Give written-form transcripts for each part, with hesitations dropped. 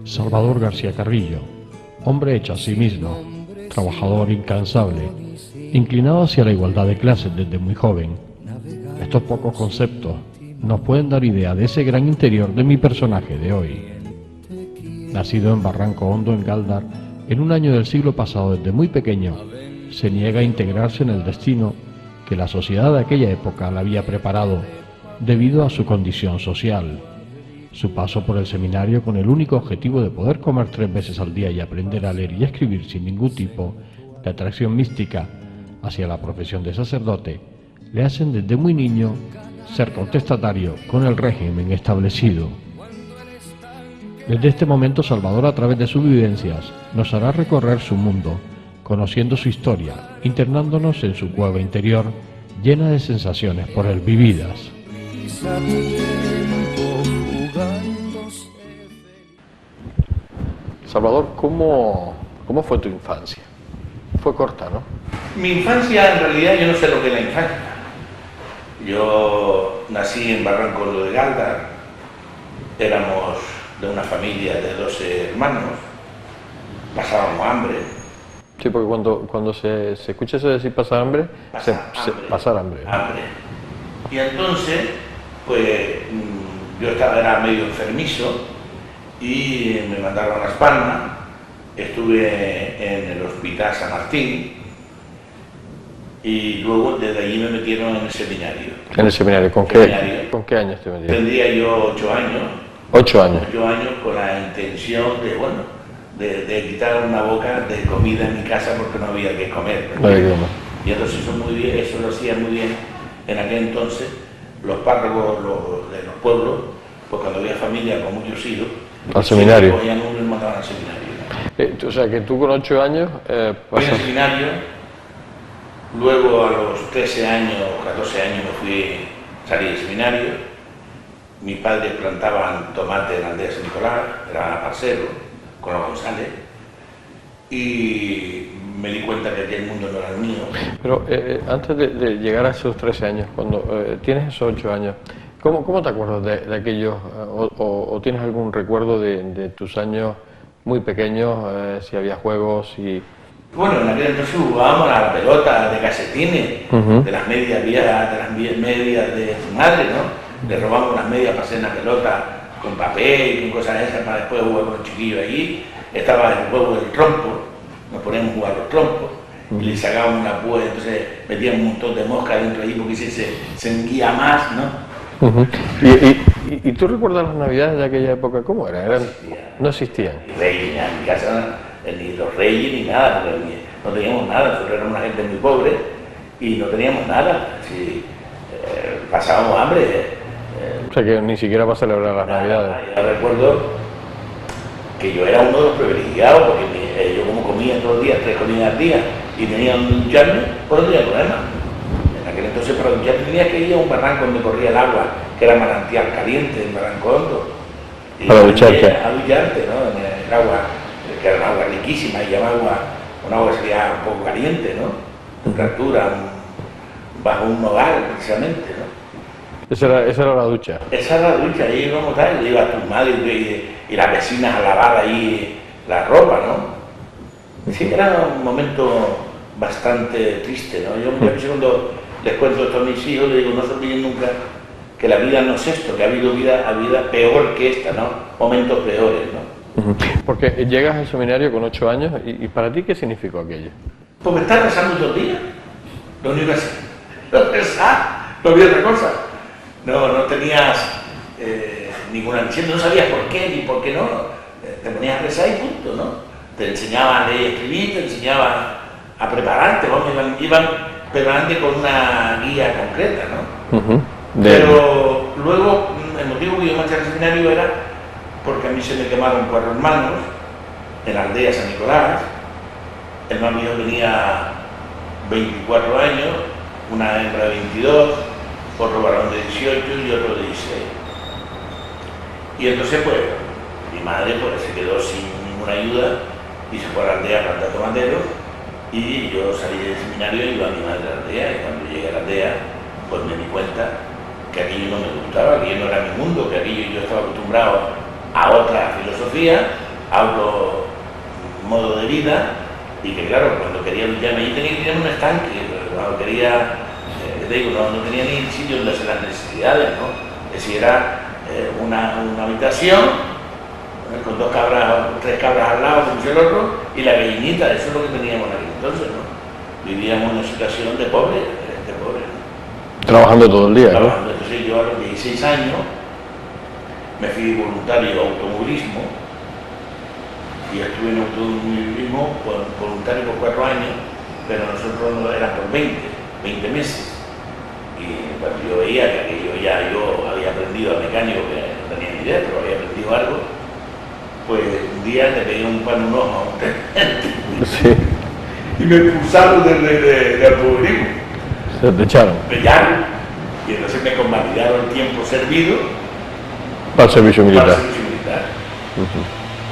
Salvador García Carrillo, hombre hecho a sí mismo, trabajador incansable, inclinado hacia la igualdad de clases desde muy joven. Estos pocos conceptos nos pueden dar idea de ese gran interior de mi personaje de hoy. Nacido en Barranco Hondo, en Gáldar, en un año del siglo pasado, desde muy pequeño, se niega a integrarse en el destino que la sociedad de aquella época le había preparado debido a su condición social. Su paso por el seminario, con el único objetivo de poder comer 3 veces al día y aprender a leer y escribir sin ningún tipo de atracción mística hacia la profesión de sacerdote, le hacen desde muy niño ser contestatario con el régimen establecido. Desde este momento, Salvador, a través de sus vivencias, nos hará recorrer su mundo, conociendo su historia, internándonos en su cueva interior, llena de sensaciones por él vividas. Salvador, ¿cómo fue tu infancia? Fue corta, ¿no? Mi infancia, en realidad, yo no sé lo que es la infancia. Yo nací en Barranco Hondo de Gáldar, éramos de una familia de 12 hermanos, pasábamos hambre. Sí, porque cuando se escucha eso de decir pasar hambre, pasar hambre. Y entonces, pues, yo era medio enfermizo y me mandaron a Las Palmas, estuve en el Hospital San Martín y luego desde allí me metieron en el seminario. ¿En el seminario? ¿Con qué años te metieron? Tendría yo 8 años. 8 años. 8 años con la intención de quitar una boca de comida en mi casa porque no había que comer. No había que comer. Y entonces eso lo hacía muy bien en aquel entonces los párrocos de los pueblos, pues cuando había familia con muchos hijos, al seminario. Cogían uno y mandaban al seminario. O sea que tú con 8 años fui al seminario, luego a los 13 años, 14 años salí del seminario. Mis padres plantaban tomate en la aldea de San Nicolás, era parcero, con los González, y me di cuenta que aquel mundo no era el mío. Pero antes de llegar a esos 13 años, cuando tienes esos 8 años, ¿cómo te acuerdas de aquellos, o tienes algún recuerdo de tus años muy pequeños, si había juegos y...? Bueno, en aquel entonces jugábamos a la pelota de calcetines, de las medias viejas, de las medias de su madre, ¿no? Le robamos las medias para hacer una pelota con papel y con cosas esas para después jugar con los chiquillos allí. Estaba el juego del trompo, nos poníamos a jugar los trompos y le sacábamos una púa, entonces metíamos un montón de moscas dentro allí porque se enguía más, ¿no? ¿Y tú recuerdas las navidades de aquella época? ¿Cómo eran? No existían. Ni reyes, en mi casa, ni los reyes ni nada, no teníamos nada, nosotros éramos una gente muy pobre y no teníamos nada, así, pasábamos hambre. O sea que ni siquiera para celebrar las navidades. Yo recuerdo que yo era uno de los privilegiados porque yo como comía todos los días, 3 comidas al día y tenía donde ducharme, pues no tenía problema. En aquel entonces para ducharte tenías que ir a un barranco donde corría el agua, que era manantial caliente, en Barranco Hondo. Para ducharte. A ducharte, ¿no? En el agua, que era un agua riquísima, y un agua que sería un poco caliente, ¿no? Temperatura, bajo un nogal precisamente, ¿no? Esa era la ducha. Esa era la ducha, ahí íbamos a ir, iba tu madre y las vecinas a lavar ahí la ropa, ¿no? Sí, era un momento bastante triste, ¿no? Yo muchas veces cuando les cuento esto a mis hijos, les digo, no se olviden nunca que la vida no es esto, que ha habido vida peor que esta, ¿no? Momentos peores, ¿no? Porque llegas al seminario con 8 años y ¿para ti qué significó aquello? Porque estás rezando todo el día, lo único que es rezar, no había otra cosa. No tenías ninguna ansiedad, no sabías por qué ni por qué no. te ponías a rezar y punto, ¿no? Te enseñaban a leer y escribir, te enseñaban a prepararte, vamos, iban preparando con una guía concreta, ¿no? Pero luego, el motivo que yo marché al seminario era porque a mí se me quemaron 4 hermanos en la aldea San Nicolás. El más mío tenía 24 años, una hembra de 22, otro varón de 18 y otro de 16. Y entonces, pues, mi madre pues, se quedó sin ninguna ayuda y se fue a la aldea a plantar tomateros, y yo salí del seminario y iba a mi madre a la aldea, y cuando llegué a la aldea, pues me di cuenta que aquello no me gustaba, que aquello no era mi mundo, que aquello yo estaba acostumbrado a otra filosofía, a otro modo de vida, y que claro, cuando quería lucharme allí tenía que ir en un estanque, pero cuando quería, te digo, no tenía ni sitio donde hacer las necesidades, ¿no? Es decir, era una habitación con 2 cabras, 3 cabras al lado, como el otro, y la gallinita, eso es lo que teníamos aquí entonces, ¿no? Vivíamos en una situación de pobre, ¿no? Trabajando todo el día, trabajando. ¿No? Entonces yo a los 16 años me fui voluntario a automovilismo, y estuve en automovilismo voluntario por 4 años, pero nosotros no eran por 20 meses. Y cuando yo veía que aquello ya yo había aprendido a mecánico, que no tenía ni idea, pero había aprendido algo, pues un día le pegué un pan un ojo a un teniente. Sí. Y me expulsaron de automovilismo. Se te echaron. Me echaron. Y entonces me convalidaron el tiempo servido Para el servicio militar. para el servicio militar.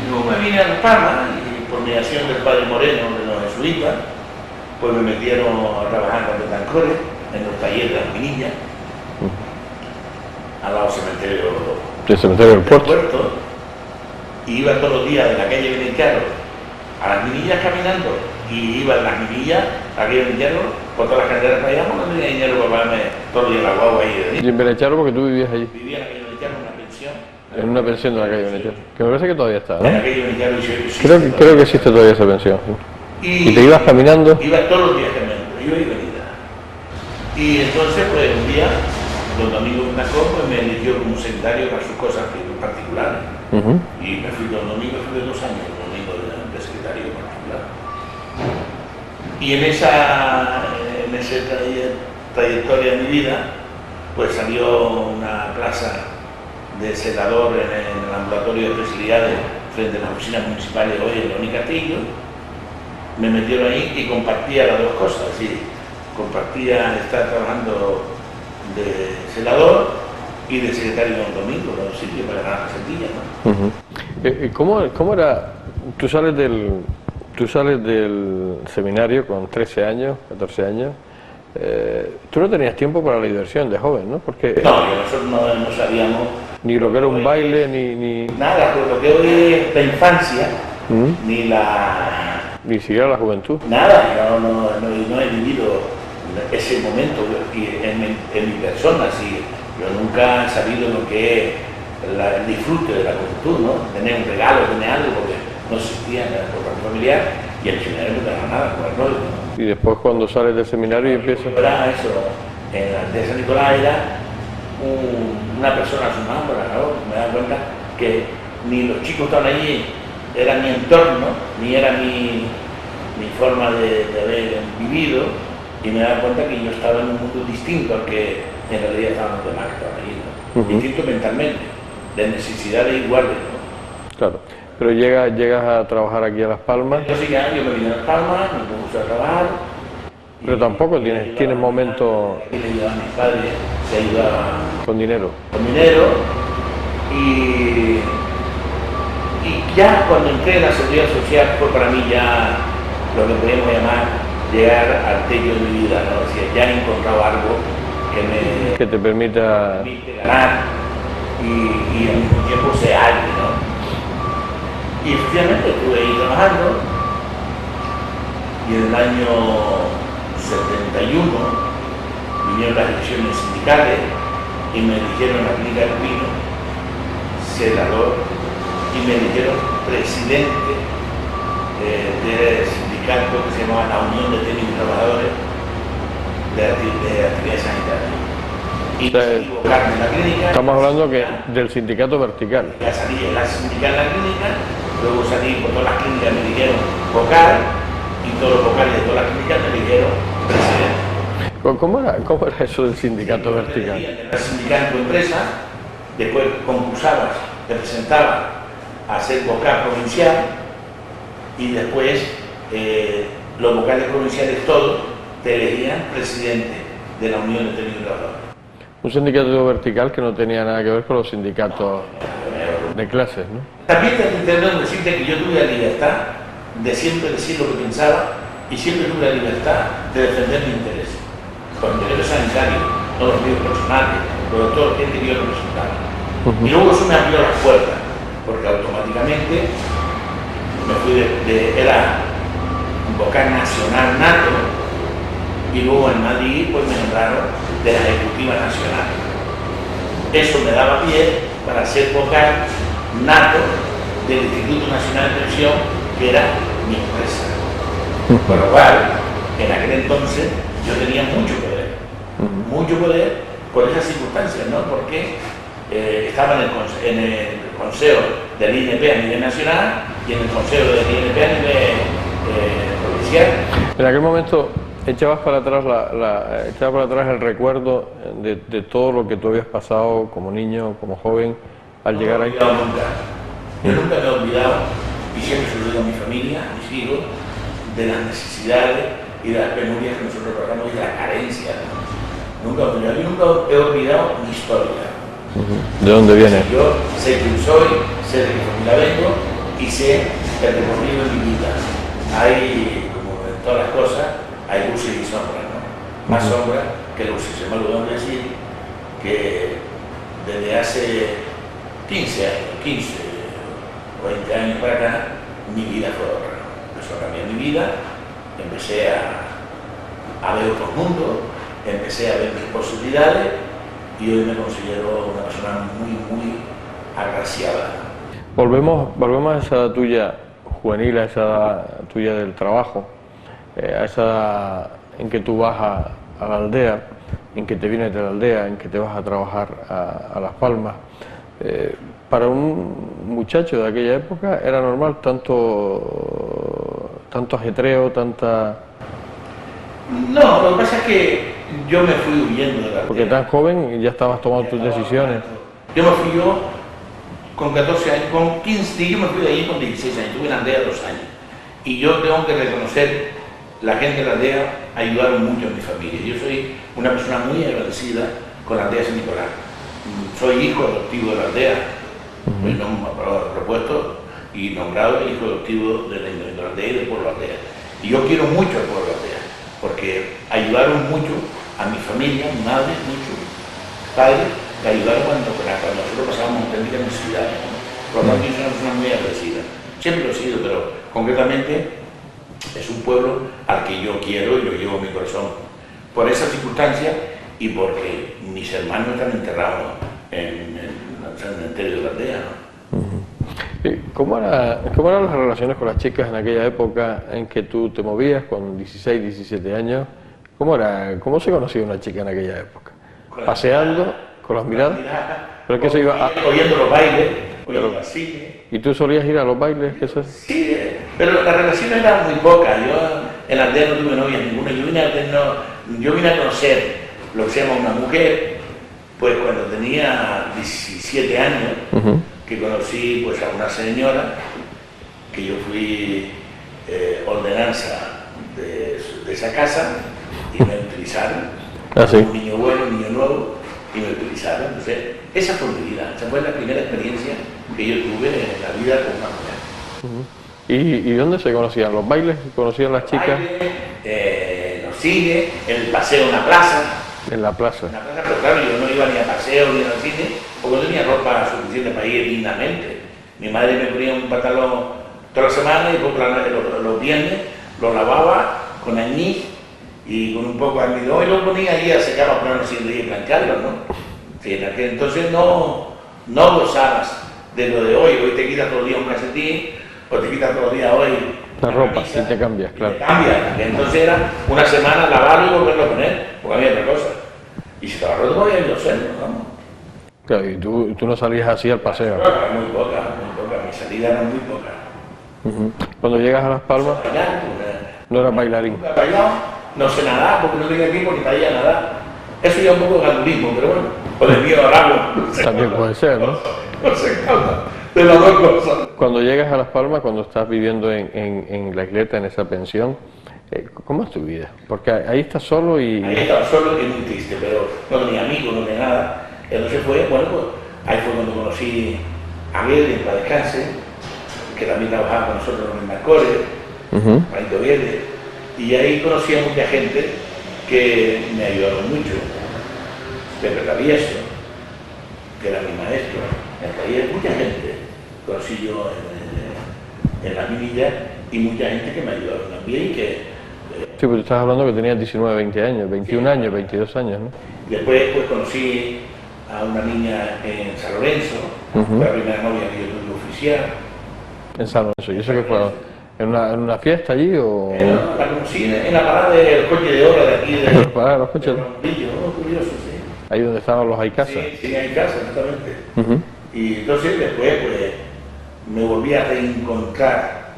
Y luego me vine a Las Palmas y por mediación del padre Moreno de los jesuitas, pues me metieron a trabajar con Betancores en los talleres de las minillas, al lado del cementerio del puerto. Y iba todos los días de la calle Benetiaro a las minillas caminando, y iba en las minillas a la calle Benetiaro por todas las carreteras para allá, porque no tenía dinero para pagarme todos los días la guagua ahí de Y en Benecharo porque tú vivías allí. Vivía en la calle Benetiaro en una pensión. En una pensión de la calle Benecharo. Que me parece que todavía está, En la ¿no? calle Benetiaro Creo que existe todavía esa pensión. Sí. ¿Y te ibas caminando? Iba todos los días caminando, iba y venía. Y entonces, pues un día, don Domingo Nacó pues, me eligió como secretario para sus cosas particulares. Y me fui don Domingo, estuve 2 años con Domingo de secretario particular. Y en esa trayectoria de mi vida, pues salió una plaza de celador en el ambulatorio de especialidades frente a las oficinas municipales hoy en León y Castillo. Me metieron ahí y compartía las dos cosas, es decir, compartía estar trabajando de celador y de secretario de don Domingo, los sitios para ganar la sentilla, ¿no? ¿Cómo era? Tú sales del seminario con 13 años, 14 años. Tú no tenías tiempo para la diversión de joven, ¿no? Porque no, nosotros no sabíamos ni lo que era un baile, ni nada, pues lo que hoy es la infancia, ni siquiera la juventud. Nada, no he vivido ese momento en mi persona, así. Yo nunca he sabido lo que es el disfrute de la juventud, ¿no? Tener un regalo, tener algo, porque no existía por parte familiar, y el seminario no te daba nada, ¿no? Y después cuando sales del seminario y empiezas... Era eso, en la de San Nicolás era una persona sonámbula, ¿no? Me da cuenta que ni los chicos que estaban allí era mi entorno, ni era mi forma de haber vivido, y me da cuenta que yo estaba en un mundo distinto al que en realidad estaban los demás que estaban allí, ¿no? Distinto mentalmente, de necesidades iguales, ¿no? Claro, pero llegas a trabajar aquí a Las Palmas. Entonces ya yo me vine a Las Palmas, me puse a trabajar. Pero tampoco tienes momentos... Y le ayudaba a mis padres, se ayudaba con dinero. Y ya cuando entré en la seguridad social fue para mí ya lo que podríamos llamar llegar al techo de mi vida, ¿no? O sea, ya he encontrado algo que te permita ganar y al mismo tiempo ser alguien, ¿no? Y efectivamente estuve ahí trabajando, y en el año 71 vinieron las elecciones sindicales y me eligieron en la clínica del Pino celador, y me eligieron presidente del sindicato que se llamaba la Unión de Técnicos y Trabajadores de Actividades Sanitarias. Y equivocarme en la clínica. Estamos hablando del sindicato vertical. Ya salí en la sindical en la clínica, Luego salí por todas las clínicas, me dijeron vocal, y todos los vocales de todas las clínicas me dijeron presidente. ¿Cómo era eso del sindicato vertical? Eras sindicato en tu empresa, después concursabas, te presentabas a ser vocal provincial y después los vocales provinciales todos te elegían presidente de la Unión de Técnicos y Trabajadores. Un sindicato vertical que no tenía nada que ver con los sindicatos de clases, ¿no? También te intento decirte que yo tuve la libertad de siempre decir lo que pensaba y siempre tuve la libertad de defender mi interés. Los intereses sanitarios, no los míos personales, los de toda la gente que yo representaba. Y luego eso me abrió las puertas, porque automáticamente me fui era vocal nacional nato, y luego en Madrid pues me nombraron de la Ejecutiva Nacional. Eso me daba pie para ser vocal nato del Instituto Nacional de Pensión, que era mi empresa. Con lo cual, en aquel entonces, yo tenía mucho poder por esas circunstancias, ¿no? Porque estaba en el consejo del INP a nivel nacional y en el consejo del INP a nivel provincial. En aquel momento echabas para atrás el recuerdo de todo lo que tú habías pasado como niño, como joven, al llegar ahí. Yo nunca me he olvidado, y siempre se lo digo a mi familia, a mis hijos, de las necesidades y de las penurias que nosotros pasamos y de la carencia. Yo nunca he olvidado mi historia. ¿De dónde viene? Yo sé quién soy, sé de qué familia vengo y sé el recorrido de mi vida. Hay, como en todas las cosas, hay luces y sombras, ¿no? Más sombras que luces. Se me olvidó decir que desde hace 15 o 20 años para acá, mi vida fue otra. Empezó a cambiar mi vida, empecé a ver otros mundos, empecé a ver mis posibilidades y hoy me considero una persona muy agraciada. Volvemos a esa edad tuya juvenil, a esa edad tuya del trabajo, a esa edad en que tú vas a la aldea, en que te vienes de la aldea, en que te vas a trabajar a Las Palmas. Para un muchacho de aquella época era normal tanto ajetreo, tanta... No, lo que pasa es que yo me fui huyendo de la aldea. Porque tan joven y ya estabas tomando tus decisiones. Yo me fui con 14 años, con 15, yo me fui de allí con 16 años, estuve en la aldea 2 años. Y yo tengo que reconocer, la gente de la aldea ayudaron mucho a mi familia. Yo soy una persona muy agradecida con la aldea San Nicolás. Soy hijo adoptivo de la aldea, fui propuesto y nombrado hijo adoptivo de la aldea y del pueblo de la aldea. Y yo quiero mucho al pueblo de la aldea, porque ayudaron mucho a mi familia, mi madre, mucho, mis padres, que ayudaron cuando nosotros pasábamos auténticas necesidades, ¿no? Por lo tanto, yo soy una persona muy agradecida. Siempre lo he sido, pero concretamente es un pueblo al que yo quiero y lo llevo en mi corazón. Por esa circunstancia y porque mis hermanos están enterrados en el cementerio de la aldea, ¿no? ¿Cómo eran las relaciones con las chicas en aquella época en que tú te movías con 16, 17 años? ¿Cómo se conocía una chica en aquella época? ¿Paseando? ¿Con las miradas? ¿Pero es que se iba oyendo los bailes, oyendo el cine. ¿Y tú solías ir a los bailes? Sí, pero las relaciones eran muy pocas. Yo en la aldea no tuve novia ninguna. Yo vine a conocer lo que se llama una mujer, pues cuando tenía 17 años, que conocí pues a una señora, que yo fui ordenanza de esa casa y me utilizaron. Un niño bueno, un niño nuevo, y me utilizaron. Entonces, esa fue mi vida, esa fue la primera experiencia que yo tuve en la vida con una mujer. ¿Y dónde se conocían? ¿Los bailes? ¿Conocían las chicas? En los cines, en el paseo en la plaza. En la plaza. En la plaza, pero claro, yo no iba ni a paseo ni al cine, porque no tenía ropa suficiente para ir dignamente. Mi madre me ponía un pantalón toda la semana y después los viernes lo lavaba con añís y con un poco de almidón y lo ponía ahí a secar para ponerlo sin y plancharlo, ¿no? Sí, en aquel entonces no gozabas de lo de hoy te quitas todos los días un calcetín, o te quitas todos los días hoy la ropa, si te cambias, claro. Te cambias, entonces era una semana lavarlo y volverlo a poner, porque había otra cosa. Y si estaba roto, podía ir a hacerlo, ¿no? Claro, y tú no salías así al paseo. Muy poca, mi salida era muy poca. Cuando llegas a Las Palmas, no eras bailarín. Nunca he bailado, no sé nadar porque no tenía tiempo ni para ir a nadar. Eso ya un poco de gandulismo, pero bueno, o de miedo al agua. También puede ser, ¿no? No se causa de las dos cosas. Cuando llegas a Las Palmas, cuando estás viviendo en la isleta, en esa pensión, ¿cómo es tu vida? Porque ahí estás solo y... Ahí estaba solo y muy triste, pero no tenía amigos, no tenía nada. Entonces fue, bueno, pues ahí fue cuando conocí a Guedes, para descanse, que también trabajaba con nosotros en Marcores, Marito Guedes, y ahí conocí a mucha gente que me ayudaron mucho. Pepe Travieso, que era mi maestro, en el taller, mucha gente conocí yo en la minilla y mucha gente que me ayudaron también. Sí, pero estás hablando que tenías 19, 20 años, 21 sí, años, 22 años, ¿no? Después pues, conocí a una niña en San Lorenzo, fue la primera novia que yo tuve oficial. En San Lorenzo, ¿y eso qué fue? ¿En una fiesta allí o...? No, la conocí en la parada del coche de obra de aquí de... ¿En la parada de los coches? Curioso, sí. Ahí donde estaban los Haicasas. Sí, hay casa, exactamente. Y entonces después pues me volví a reencontrar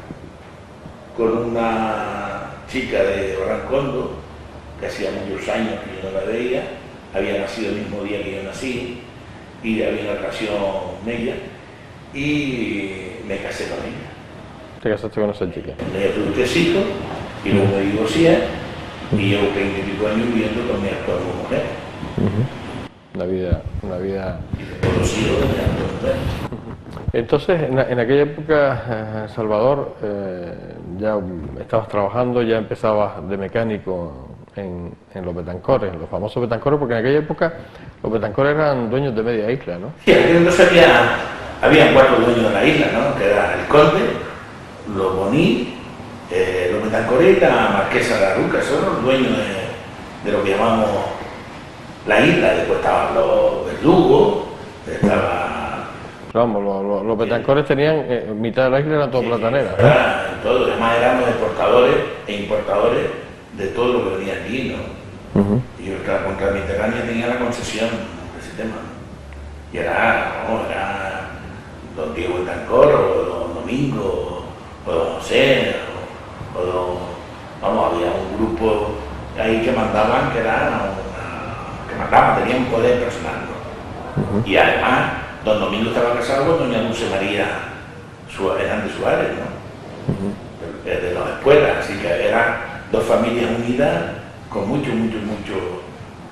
con una chica de Barrancondo, que hacía muchos años que yo no la veía, había nacido el mismo día que yo nací, y había una relación con ella, y me casé con ella. ¿Te casaste con esa chica? Ella tuve 3 hijos, y luego me divorcié, y llevo 20 y pico años viviendo con mi actual mujer. Una vida... Y con los hijos de mi actual mujer. Entonces, en aquella época, Salvador, ya estabas trabajando, ya empezabas de mecánico en los Betancores, los famosos Betancores, porque en aquella época los Betancores eran dueños de media isla, ¿no? Sí, aquí entonces había 4 dueños de la isla, ¿no? Que era el Conde, los Boní, los Betancores y la Marquesa de Aruca, esos eran los dueños de lo que llamamos la isla. Después estaban los Verdugos, estaba... Vamos, los Betancores tenían, mitad de la isla era todo platanera. Todo, además éramos exportadores e importadores de todo lo que venía aquí, ¿no? Y yo contra el Mediterráneo tenía la concesión de ese tema, ¿no? Y era don Diego Betancor, o don Domingo, o don José, había un grupo ahí que mandaban, tenían un poder personal, ¿no? Y además, don Domingo estaba casado con doña Dulce María Hernández Suárez, ¿no? De las escuelas, así que eran 2 familias unidas con mucho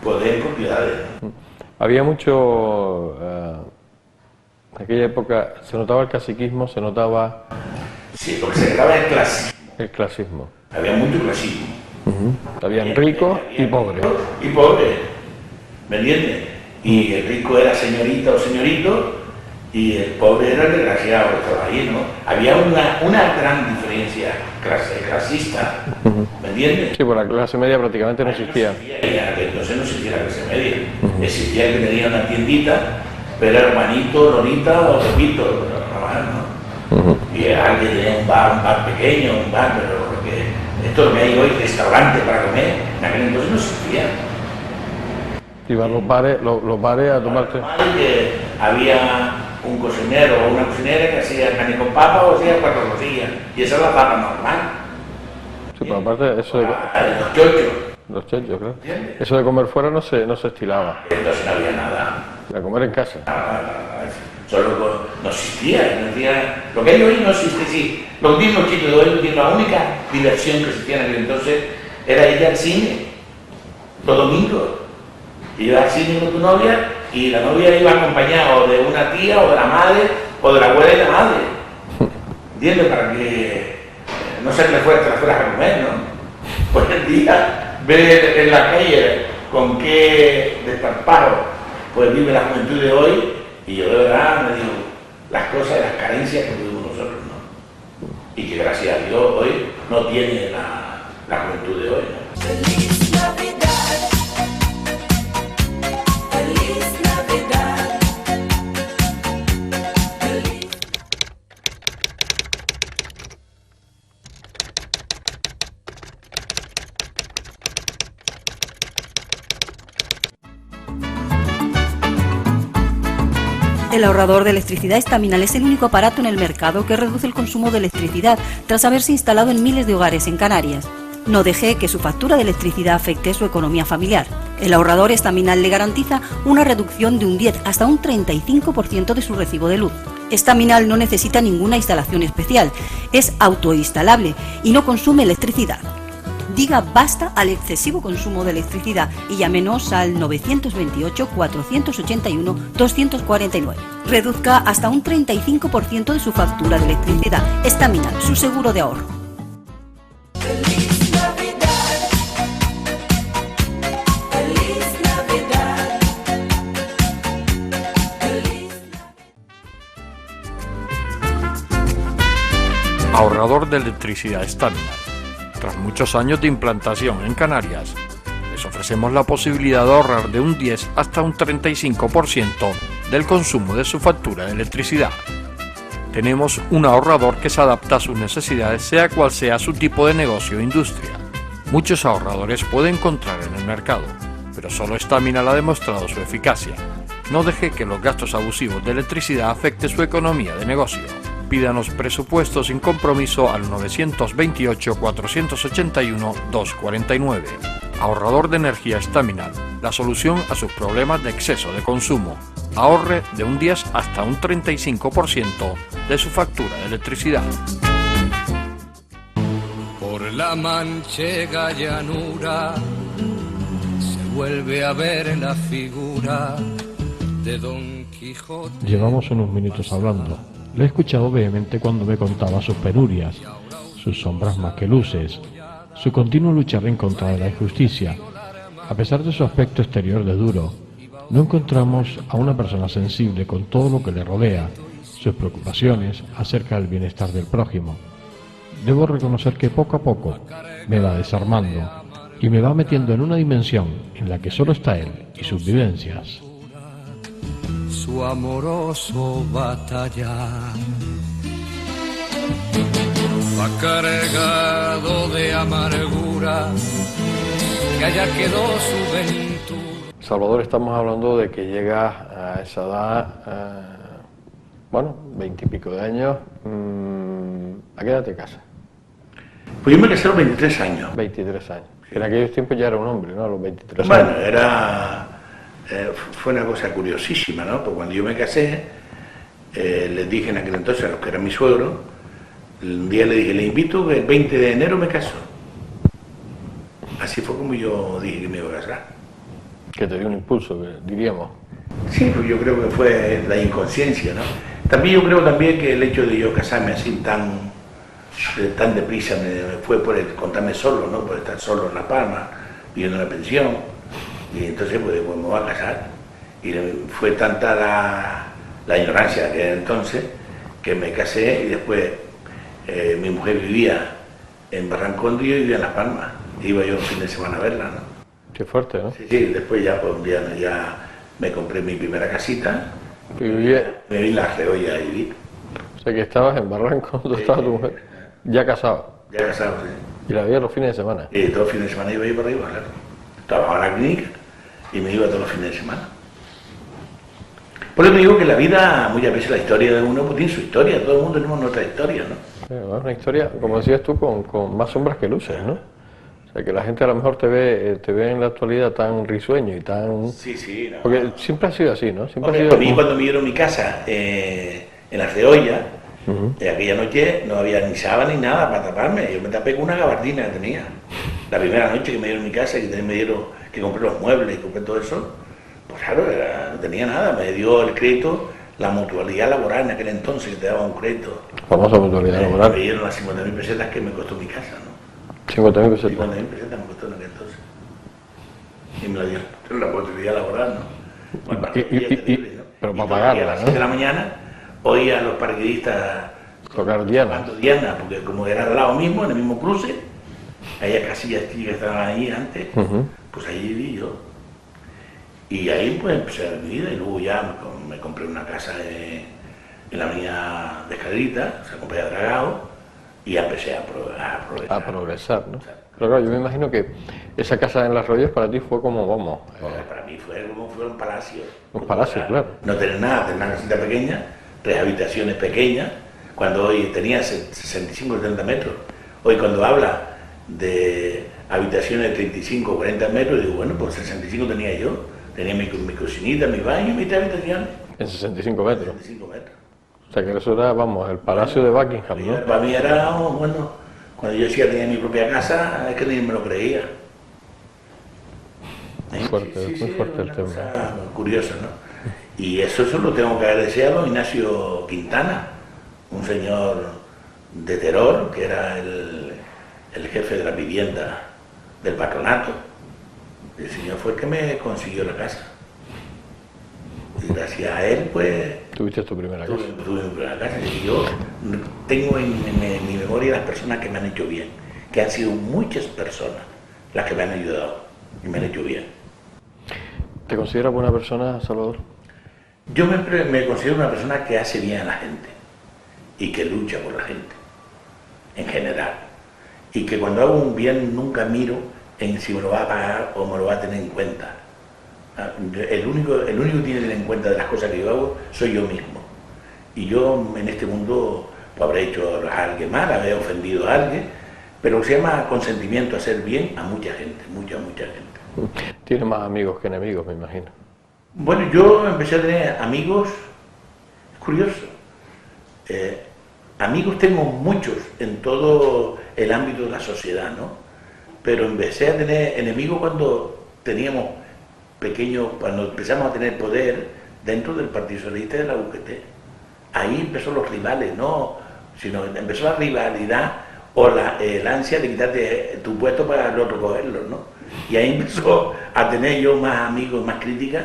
poder y propiedades, ¿no? Había mucho... en aquella época se notaba el caciquismo, se notaba... Sí, porque se notaba el clasismo. El clasismo. Había mucho clasismo. Habían ricos y pobres. Y pobres, ¿me entiendes? Y el rico era señorita o señorito, y el pobre era el desgraciado que estaba ahí, ¿no? Había una gran diferencia clasista, ¿me entiendes? Sí, pues la clase media prácticamente no existía. Entonces no existía la clase media. Existía el que tenía una tiendita, pero era hermanito, Lolita o Pepito, ¿no? Y era alguien que tenía un bar pequeño, pero porque esto lo que hay hoy, restaurante para comer, en aquel entonces no existía. Iban los bares a tomarte. Que había un cocinero o una cocinera que hacía carne con papa o hacía 4 cosillas, y esa es la papa normal. Sí, pero aparte eso de... Los chochos. Los chochos, claro. ¿Entiendes? Eso de comer fuera no se estilaba. Entonces no había nada. De comer en casa. Solo no existía, lo que hay hoy no existe, sí. Los mismos chicos de hoy, la única diversión que existía en aquel entonces era ir al cine, los domingos. Ibas al cine con tu novia y la novia iba acompañada o de una tía o de la madre o de la abuela y la madre. ¿Entiendes? Para que no se le fuera a comer, ¿no? Hoy en día, ver en la calle con qué desparpajo pues vive la juventud de hoy, y yo de verdad me digo las cosas y las carencias que tuvimos nosotros, ¿no? Y que gracias a Dios hoy no tiene la juventud de hoy, ¿no? Feliz Navidad. Feliz Navidad. Feliz... El ahorrador de electricidad Estaminal es el único aparato en el mercado que reduce el consumo de electricidad tras haberse instalado en miles de hogares en Canarias. No deje que su factura de electricidad afecte su economía familiar. El ahorrador Estaminal le garantiza una reducción de un 10 hasta un 35% de su recibo de luz. Estaminal no necesita ninguna instalación especial, es autoinstalable y no consume electricidad. Diga basta al excesivo consumo de electricidad y llámenos al 928 481 249. Reduzca hasta un 35% de su factura de electricidad. Estaminal, su seguro de ahorro. Feliz Navidad. Feliz Navidad. Feliz Ahorrador de electricidad Estaminal. Tras muchos años de implantación en Canarias, les ofrecemos la posibilidad de ahorrar de un 10 hasta un 35% del consumo de su factura de electricidad. Tenemos un ahorrador que se adapta a sus necesidades, sea cual sea su tipo de negocio o industria. Muchos ahorradores puede encontrar en el mercado, pero solo Estaminal ha demostrado su eficacia. No deje que los gastos abusivos de electricidad afecten su economía de negocio. Pídanos presupuesto sin compromiso al 928-481-249. Ahorrador de energía Estaminal, la solución a sus problemas de exceso de consumo. Ahorre de un 10 hasta un 35% de su factura de electricidad. Por la manchega llanura se vuelve a ver la figura de Don Quijote. Llevamos unos minutos hablando. Le he escuchado vehemente cuando me contaba sus penurias, sus sombras más que luces, su continuo luchar en contra de la injusticia. A pesar de su aspecto exterior de duro, no encontramos a una persona sensible con todo lo que le rodea, sus preocupaciones acerca del bienestar del prójimo. Debo reconocer que poco a poco me va desarmando y me va metiendo en una dimensión en la que solo está él y sus vivencias. Su amoroso batallar va cargado de amargura, que allá quedó su ventura. Salvador, estamos hablando de que llegas a esa edad, bueno, 20 y pico de años. ¿A qué edad te casas? Pues yo me casé a los 23 años. 23 años. En aquellos tiempos ya era un hombre, ¿no? A los 23 Bueno, años. fue una cosa curiosísima, ¿no? Porque cuando yo me casé, les dije en aquel entonces a los que eran mi suegro, un día le dije, le invito que el 20 de enero me caso. Así fue como yo dije que me iba a casar. Que te dio un impulso, diríamos. Sí, pues yo creo que fue la inconsciencia, ¿no? También yo creo también que el hecho de yo casarme así tan deprisa fue por contarme solo, ¿no? Por estar solo en La Palma, viviendo en la pensión. Y entonces pues me voy a casar. Y fue tanta la ignorancia de aquel entonces que me casé y después mi mujer vivía en Barrancondo y yo vivía en Las Palmas. Iba yo un fin de semana a verla, ¿no? Qué fuerte, ¿no? Sí, después ya pues un día ya me compré mi primera casita. Y vivía... Me vine a La Reolla a vivir. O sea que estabas en Barranco, ¿dónde estaba tu mujer? Ya casado. Ya casado, sí. Y la veía los fines de semana. Y todos los fines de semana iba yo para arriba, claro. Trabajaba en la clínica y me iba todos los fines de semana. Por eso digo que la vida, muchas veces la historia de uno pues tiene su historia, todo el mundo tenemos nuestra historia, ¿no? Es una historia, como decías tú, con más sombras que luces, ¿no? O sea que la gente a lo mejor te ve en la actualidad tan risueño y tan... Sí, no. Porque siempre ha sido así, ¿no? Siempre Porque ha sido... a mí cuando me dieron mi casa en La Reolla, aquella noche no había ni sábana ni nada para taparme, yo me tapé con una gabardina que tenía. La primera noche que me dieron mi casa y me dieron que compré los muebles y compré todo eso, pues claro, no tenía nada, me dio el crédito, la mutualidad laboral en aquel entonces que te daba un crédito. Famosa mutualidad laboral. Me dieron las 50.000 pesetas que me costó mi casa, ¿no? 50.000 pesetas. 50.000 pesetas me costó en aquel entonces. Y me la dieron, pero la mutualidad laboral, ¿no? Bueno, terrible, ¿no? Pero Y para todavía pagarla, a las ¿no? 7 de la mañana oía a los paracaidistas Tocar Diana. tocando Diana, porque como era al lado mismo, en el mismo cruce, había casillas que estaban ahí antes, pues ahí viví yo. Y ahí pues empecé a mi vida y luego ya me compré una casa en la avenida de Escalerita, o sea, compré a Dragao y ya empecé a progresar. A progresar, ¿no? Pero claro, yo me imagino que esa casa en Las Rolles para ti fue como, vamos... Para mí fue como fue un palacio. Un palacio, claro. No tener nada, tener una casita pequeña, 3 habitaciones pequeñas, cuando hoy tenía 65 o 70 metros. Hoy cuando habla de habitaciones de 35 o 40 metros, digo, bueno, pues 65 tenía yo. Tenía mi cocinita, mi baño, mi 3 habitaciones. En 65 metros. 65 metros. O sea que eso era, vamos, el palacio de Buckingham, ¿no? Para mí era, bueno, cuando yo decía que tenía mi propia casa, es que ni me lo creía. Muy fuerte, muy fuerte el tema. Curioso, ¿no? Y eso lo tengo que agradecer a don Ignacio Quintana, un señor de Teror, que era el jefe de la vivienda del patronato. El señor fue el que me consiguió la casa. Y gracias a él, pues... ¿Tuviste tu primera casa? Tuve mi primera casa. Y yo tengo en mi memoria las personas que me han hecho bien, que han sido muchas personas las que me han ayudado y me han hecho bien. ¿Te consideras buena persona, Salvador? Yo me considero una persona que hace bien a la gente y que lucha por la gente, en general. Y que cuando hago un bien nunca miro en si me lo va a pagar o me lo va a tener en cuenta. El único que tiene que tener en cuenta de las cosas que yo hago soy yo mismo. Y yo en este mundo pues, habré hecho a alguien mal, habré ofendido a alguien, pero se llama consentimiento a hacer bien a mucha gente, mucha gente. Tienes más amigos que enemigos, me imagino. Bueno, yo empecé a tener amigos, es curioso, amigos tengo muchos en todo el ámbito de la sociedad, ¿no? Pero empecé a tener enemigos cuando teníamos cuando empezamos a tener poder dentro del Partido Socialista de la UGT. Ahí empezó los rivales, no, sino empezó la rivalidad o el ansia de quitarte tu puesto para el otro cogerlo, ¿no? Y ahí empezó a tener yo más amigos, más críticas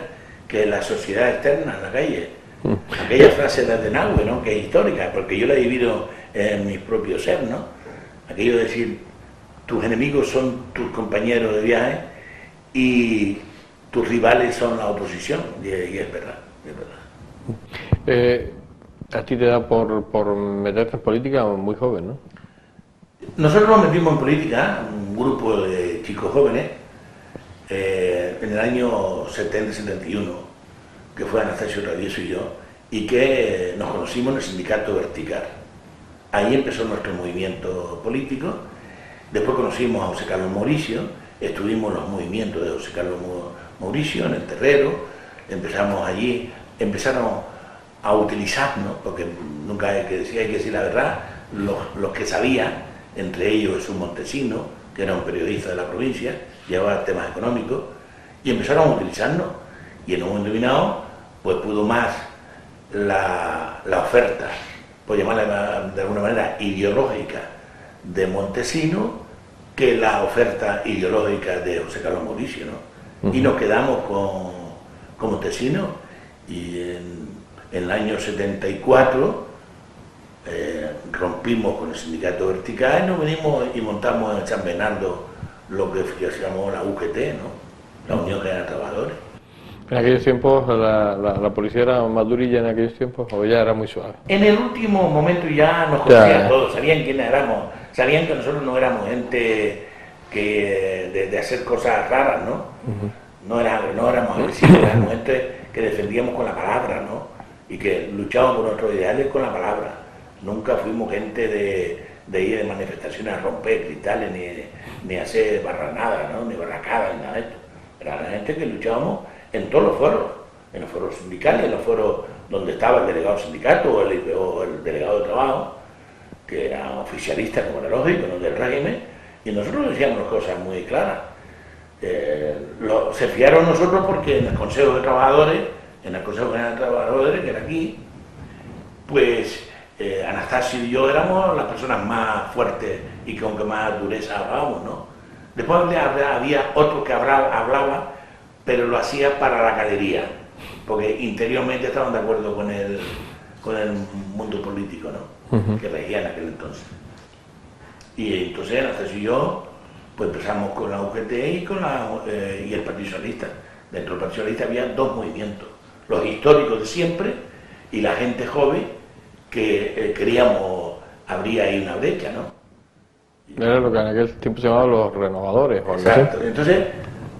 que la sociedad externa en la calle. Aquella frase de Adenauer, ¿no? Que es histórica, porque yo la he vivido en mi propio ser, ¿no? Aquello de decir, tus enemigos son tus compañeros de viaje y tus rivales son la oposición, y es verdad, es verdad. A ti te da por meterte en política muy joven, ¿no? Nosotros nos metimos en política, un grupo de chicos jóvenes, en el año 70-71, que fue Anastasio Travieso y yo, y que nos conocimos en el sindicato Vertical. Ahí empezó nuestro movimiento político. Después conocimos a José Carlos Mauricio, estuvimos en los movimientos de José Carlos Mauricio en el Terrero, empezaron a utilizarnos, porque nunca hay que decir la verdad, los que sabían, entre ellos Jesús Montesino, que era un periodista de la provincia, llevaba temas económicos, y empezaron a utilizarnos, y en un momento determinado, pues pudo más la oferta, por llamarla de alguna manera, ideológica de Montesino, que la oferta ideológica de José Carlos Mauricio, ¿no? Y nos quedamos con Montesino, y en el año 74 rompimos con el sindicato Vertical y nos venimos y montamos en San Bernardo lo que se llamó la UGT, ¿no? La Unión General de Trabajadores. En aquellos tiempos la policía era más durilla en aquellos tiempos o ya era muy suave. En el último momento ya nos conocían todos, sabían quiénes éramos, sabían que nosotros no éramos gente de hacer cosas raras, ¿no? No éramos agresivos, éramos gente que defendíamos con la palabra, ¿no? Y que luchábamos por nuestros ideales con la palabra. Nunca fuimos gente de ir de manifestaciones a romper cristales, ni hacer barranadas, ¿no? Ni barracadas, ni nada de esto. Era la gente que luchábamos en todos los foros, en los foros sindicales, en los foros donde estaba el delegado sindicato o el delegado de trabajo, que era oficialista, como era lógico, no del régimen, y nosotros decíamos las cosas muy claras. Se fiaron nosotros porque en el Consejo de Trabajadores, en el Consejo General de Trabajadores, que era aquí, pues Anastasio y yo éramos las personas más fuertes y con que más dureza hablábamos, ¿no? Después había otro que hablaba, pero lo hacía para la galería, porque interiormente estaban de acuerdo con el mundo político, ¿no? Que regía en aquel entonces. Y entonces Anastasio y yo pues empezamos con la UGT y el Partido Socialista. Dentro del Partido Socialista había dos movimientos, los históricos de siempre y la gente joven que queríamos abrir ahí una brecha, ¿no? Era lo que en aquel tiempo se llamaban los renovadores. O algo así. Exacto. Entonces,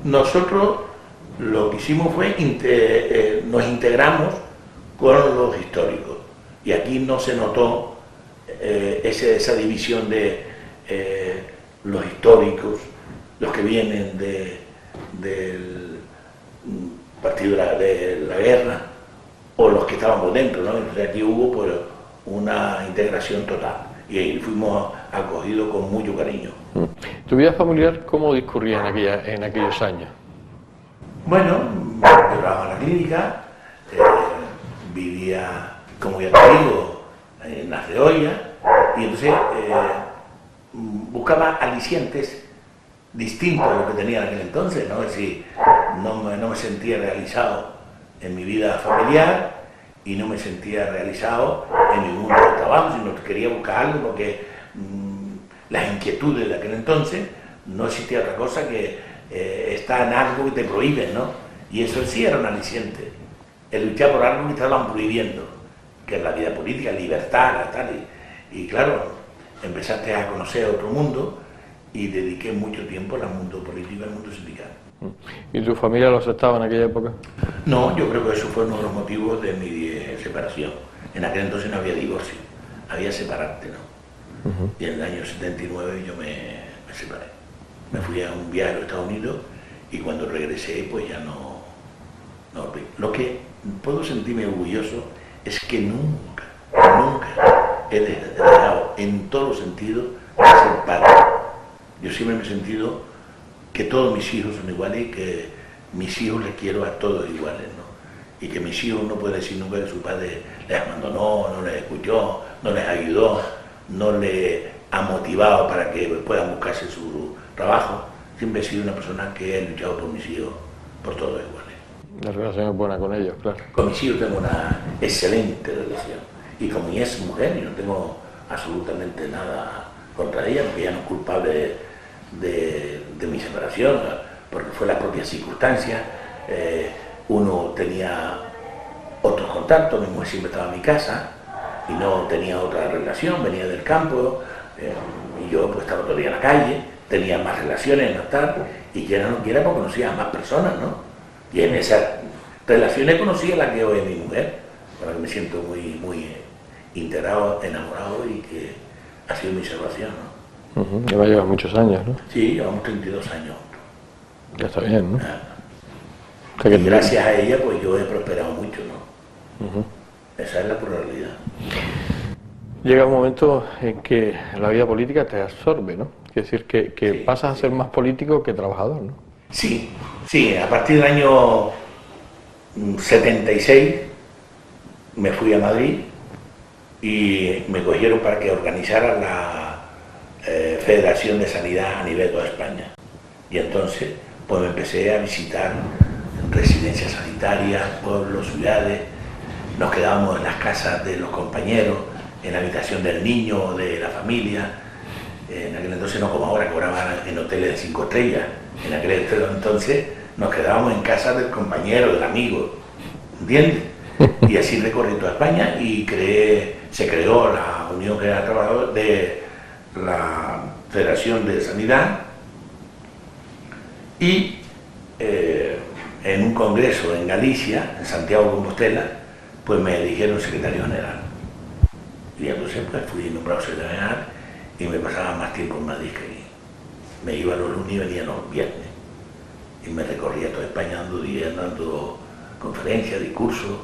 nosotros lo que hicimos fue, nos integramos con los históricos. Y aquí no se notó esa división de los históricos, los que vienen del partido de la guerra, o los que estábamos dentro, ¿no? Entonces aquí hubo pues una integración total y ahí fuimos acogidos con mucho cariño. ¿Tu vida familiar cómo discurría en aquellos años? Bueno, yo trabajaba en la clínica, vivía, como ya te digo, en las de olla, y entonces buscaba alicientes distintos a lo que tenía en aquel entonces, ¿no? Es decir, no me sentía realizado en mi vida familiar y no me sentía realizado en mi mundo de trabajo, sino que quería buscar algo porque las inquietudes de aquel entonces no existía otra cosa que estar en algo que te prohíben, ¿no? Y eso sí era un aliciente, el luchar por algo que te estaban prohibiendo, que es la vida política, libertad, tal, y claro, empezaste a conocer otro mundo y dediqué mucho tiempo al mundo político y al mundo sindical. ¿Y tu familia lo aceptaba en aquella época? No, yo creo que eso fue uno de los motivos de mi separación. En aquel entonces no había divorcio, había separarte, ¿no? Y en el año 79 yo me separé. Me fui a un viaje a los Estados Unidos y cuando regresé pues ya no volví. Lo que puedo sentirme orgulloso es que nunca he dejado en todos los sentidos de ser padre. Yo siempre me he sentido que todos mis hijos son iguales y que mis hijos les quiero a todos iguales, ¿no? Y que mis hijos no pueden decir nunca que su padre les abandonó, no les escuchó, no les ayudó, no les ha motivado para que puedan buscarse su trabajo. Siempre he sido una persona que he luchado por mis hijos, por todos iguales. La relación es buena con ellos, claro. Con mis hijos tengo una excelente relación. Y con mi ex mujer, yo no tengo absolutamente nada contra ella, porque ella no es culpable de mi separación, porque fue la propia circunstancia. Uno tenía otros contactos, mi mujer siempre estaba en mi casa y no tenía otra relación, venía del campo, y yo pues estaba todo el día en la calle, tenía más relaciones, más tarde, y quiera o no quiera, pues conocía a más personas, ¿no? Y en esas relaciones conocí a la que hoy es mi mujer, con la que me siento muy integrado, enamorado y que ha sido mi salvación, ¿no? Ya me llevas muchos años, ¿no? Sí, llevamos 32 años. Ya está bien, ¿no? Ah. O sea que Y gracias a ella pues yo he prosperado mucho, ¿no? Esa es la pura realidad. Llega un momento en que la vida política te absorbe, ¿no? Es decir, que Sí, pasas a ser más político que trabajador, ¿no? Sí, a partir del año 76 me fui a Madrid y me cogieron para que organizara la Federación de Sanidad a nivel de toda España. Y entonces pues me empecé a visitar residencias sanitarias, pueblos, ciudades, nos quedábamos en las casas de los compañeros, en la habitación del niño o de la familia. En aquel entonces no como ahora, cobraban en hoteles de 5 estrellas. En aquel entonces nos quedábamos en casa del compañero, del amigo, ¿entiendes? Y así recorrí toda España y se creó la Unión General de Trabajadores de la Federación de Sanidad y en un congreso en Galicia, en Santiago de Compostela, pues me eligieron secretario general. Y entonces pues fui nombrado secretario general y me pasaba más tiempo en Madrid que aquí. Me iba los lunes y venía los viernes. Y me recorría toda España dando conferencias, discursos,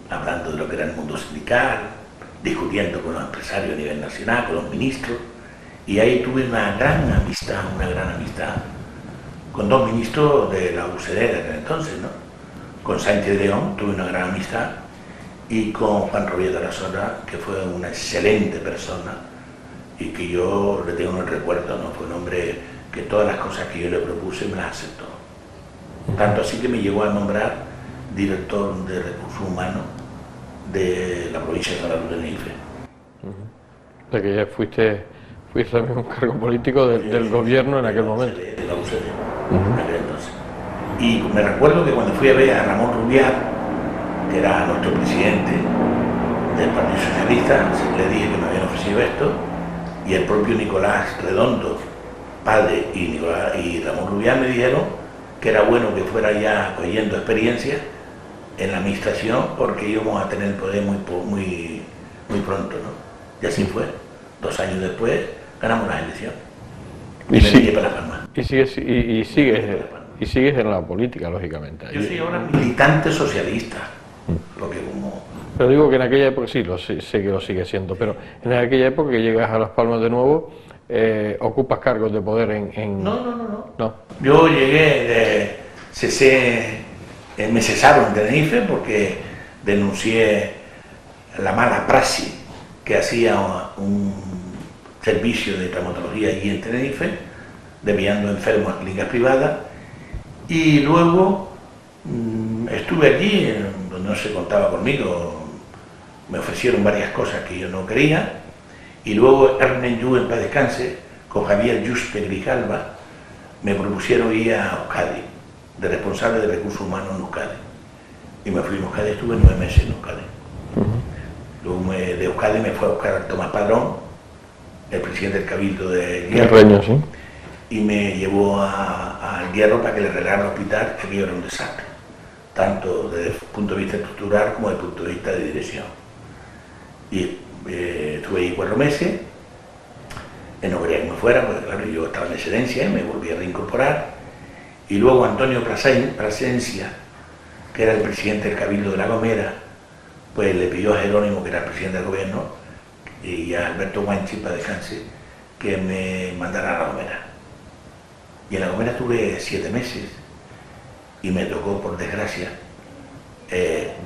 hablando de lo que era el mundo sindical, discutiendo con los empresarios a nivel nacional, con los ministros. Y ahí tuve una gran amistad con dos ministros de la UCD de aquel entonces, ¿no? Con Sánchez de León tuve una gran amistad y con Juan Rovier de la Sora, que fue una excelente persona y que yo le tengo un recuerdo, ¿no? Fue un hombre que todas las cosas que yo le propuse me las aceptó. Tanto así que me llevó a nombrar director de recursos humanos de la provincia de Salud de Tenerife. O sea que ya fuiste también un cargo político del gobierno en aquel momento. De la UCD, en aquel entonces. Y me recuerdo que cuando fui a ver a Ramón Rubial, que era nuestro presidente del Partido Socialista, le dije que me habían ofrecido esto y el propio Nicolás Redondo, padre, y Ramón Rubián me dijeron que era bueno que fuera ya cogiendo experiencia en la administración porque íbamos a tener el poder muy pronto, ¿no? Y así fue. 2 años después ganamos las elecciones. Y me vine para Las Palmas. Y sigues en la política, lógicamente. Yo soy ahora militante socialista, porque como... Pero digo que en aquella época, sí, sé que lo sigue siendo, pero en aquella época que llegas a Las Palmas de nuevo, ocupas cargos de poder en... No. Yo llegué, me cesaron en Tenerife porque denuncié la mala praxis que hacía un servicio de traumatología allí en Tenerife, enviando enfermos a clínicas privadas, y luego estuve allí donde no se contaba conmigo, me ofrecieron varias cosas que yo no quería, y luego Ernest Yu, en paz descanse, con Javier Juste Grijalva, me propusieron ir a Euskadi, de responsable de recursos humanos en Euskadi. Y me fui a Euskadi, estuve 9 meses en Euskadi. Luego de Euskadi me fue a buscar a Tomás Padrón, el presidente del Cabildo de Hierro, Reño, sí. y me llevó al Hierro para que le arreglara el hospital, que aquello era un desastre, tanto desde el punto de vista estructural como desde el punto de vista de dirección. Y estuve ahí 4 meses, no quería que me fuera, porque claro, yo estaba en excedencia y me volví a reincorporar, y luego Antonio Plasencia, que era el presidente del Cabildo de La Gomera, pues le pidió a Jerónimo, que era el presidente del gobierno, y a Alberto Guanchi, para descanse, que me mandara a La Gomera. Y en La Gomera estuve 7 meses, y me tocó, por desgracia,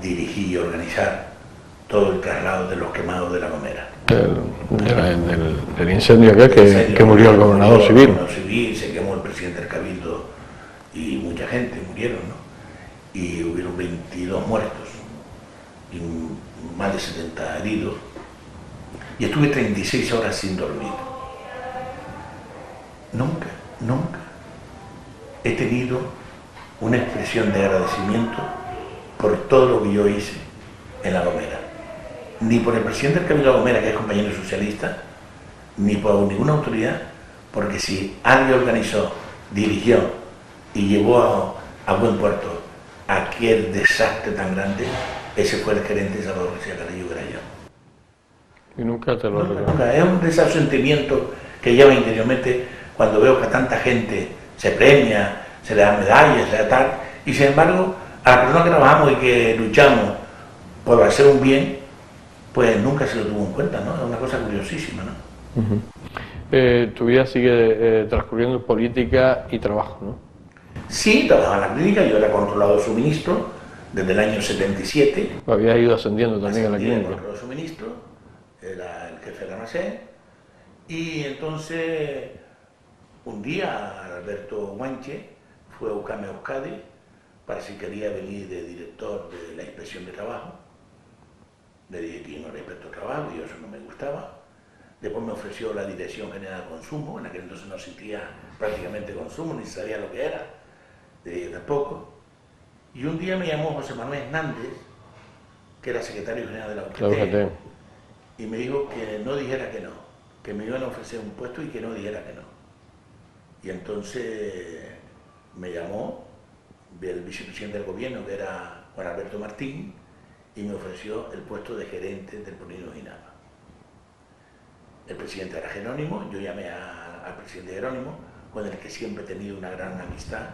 dirigir y organizar todo el traslado de los quemados de La Gomera. Del incendio aquel que murió el gobernador civil. El gobernador civil, se quemó el presidente del Cabildo y mucha gente murieron, ¿no? Y hubieron 22 muertos y más de 70 heridos. Y estuve 36 horas sin dormir. Nunca he tenido una expresión de agradecimiento por todo lo que yo hice en La Gomera. Ni por el presidente del Cabildo de La Gomera, que es compañero socialista, ni por ninguna autoridad, porque si alguien organizó, dirigió y llevó a buen puerto aquel desastre tan grande, ese fue el gerente de Salvador García Carrillo, que era yo. Y nunca te lo recuerdo. Nunca. Es un de esos sentimientos que lleva interiormente cuando veo que a tanta gente se premia, se le da medallas, se le da tal, y sin embargo, a las personas que trabajamos y que luchamos por hacer un bien, pues nunca se lo tuvo en cuenta, ¿no? Es una cosa curiosísima, ¿no? Tu vida sigue transcurriendo en política y trabajo, ¿no? Sí, trabajaba en la clínica, yo era controlador de suministro desde el año 77. Habías ido ascendiendo también en la clínica. Controlador de suministro, era el jefe de la almacén, y entonces un día Alberto Guanche fue a buscarme a Euskadi para si quería venir de director de la inspección de trabajo. Le dije que no era inspector de trabajo y eso no me gustaba. Después me ofreció la Dirección General de Consumo, en aquel entonces no existía prácticamente consumo, ni sabía lo que era, le dije tampoco. Y un día me llamó José Manuel Hernández, que era secretario general de la UGT, y me dijo que no dijera que no, que me iban a ofrecer un puesto y que no dijera que no. Y entonces me llamó el vicepresidente del gobierno, que era Juan Alberto Martín, y me ofreció el puesto de gerente del Polinos Inama. El presidente era Jerónimo, yo llamé al presidente Jerónimo, con el que siempre he tenido una gran amistad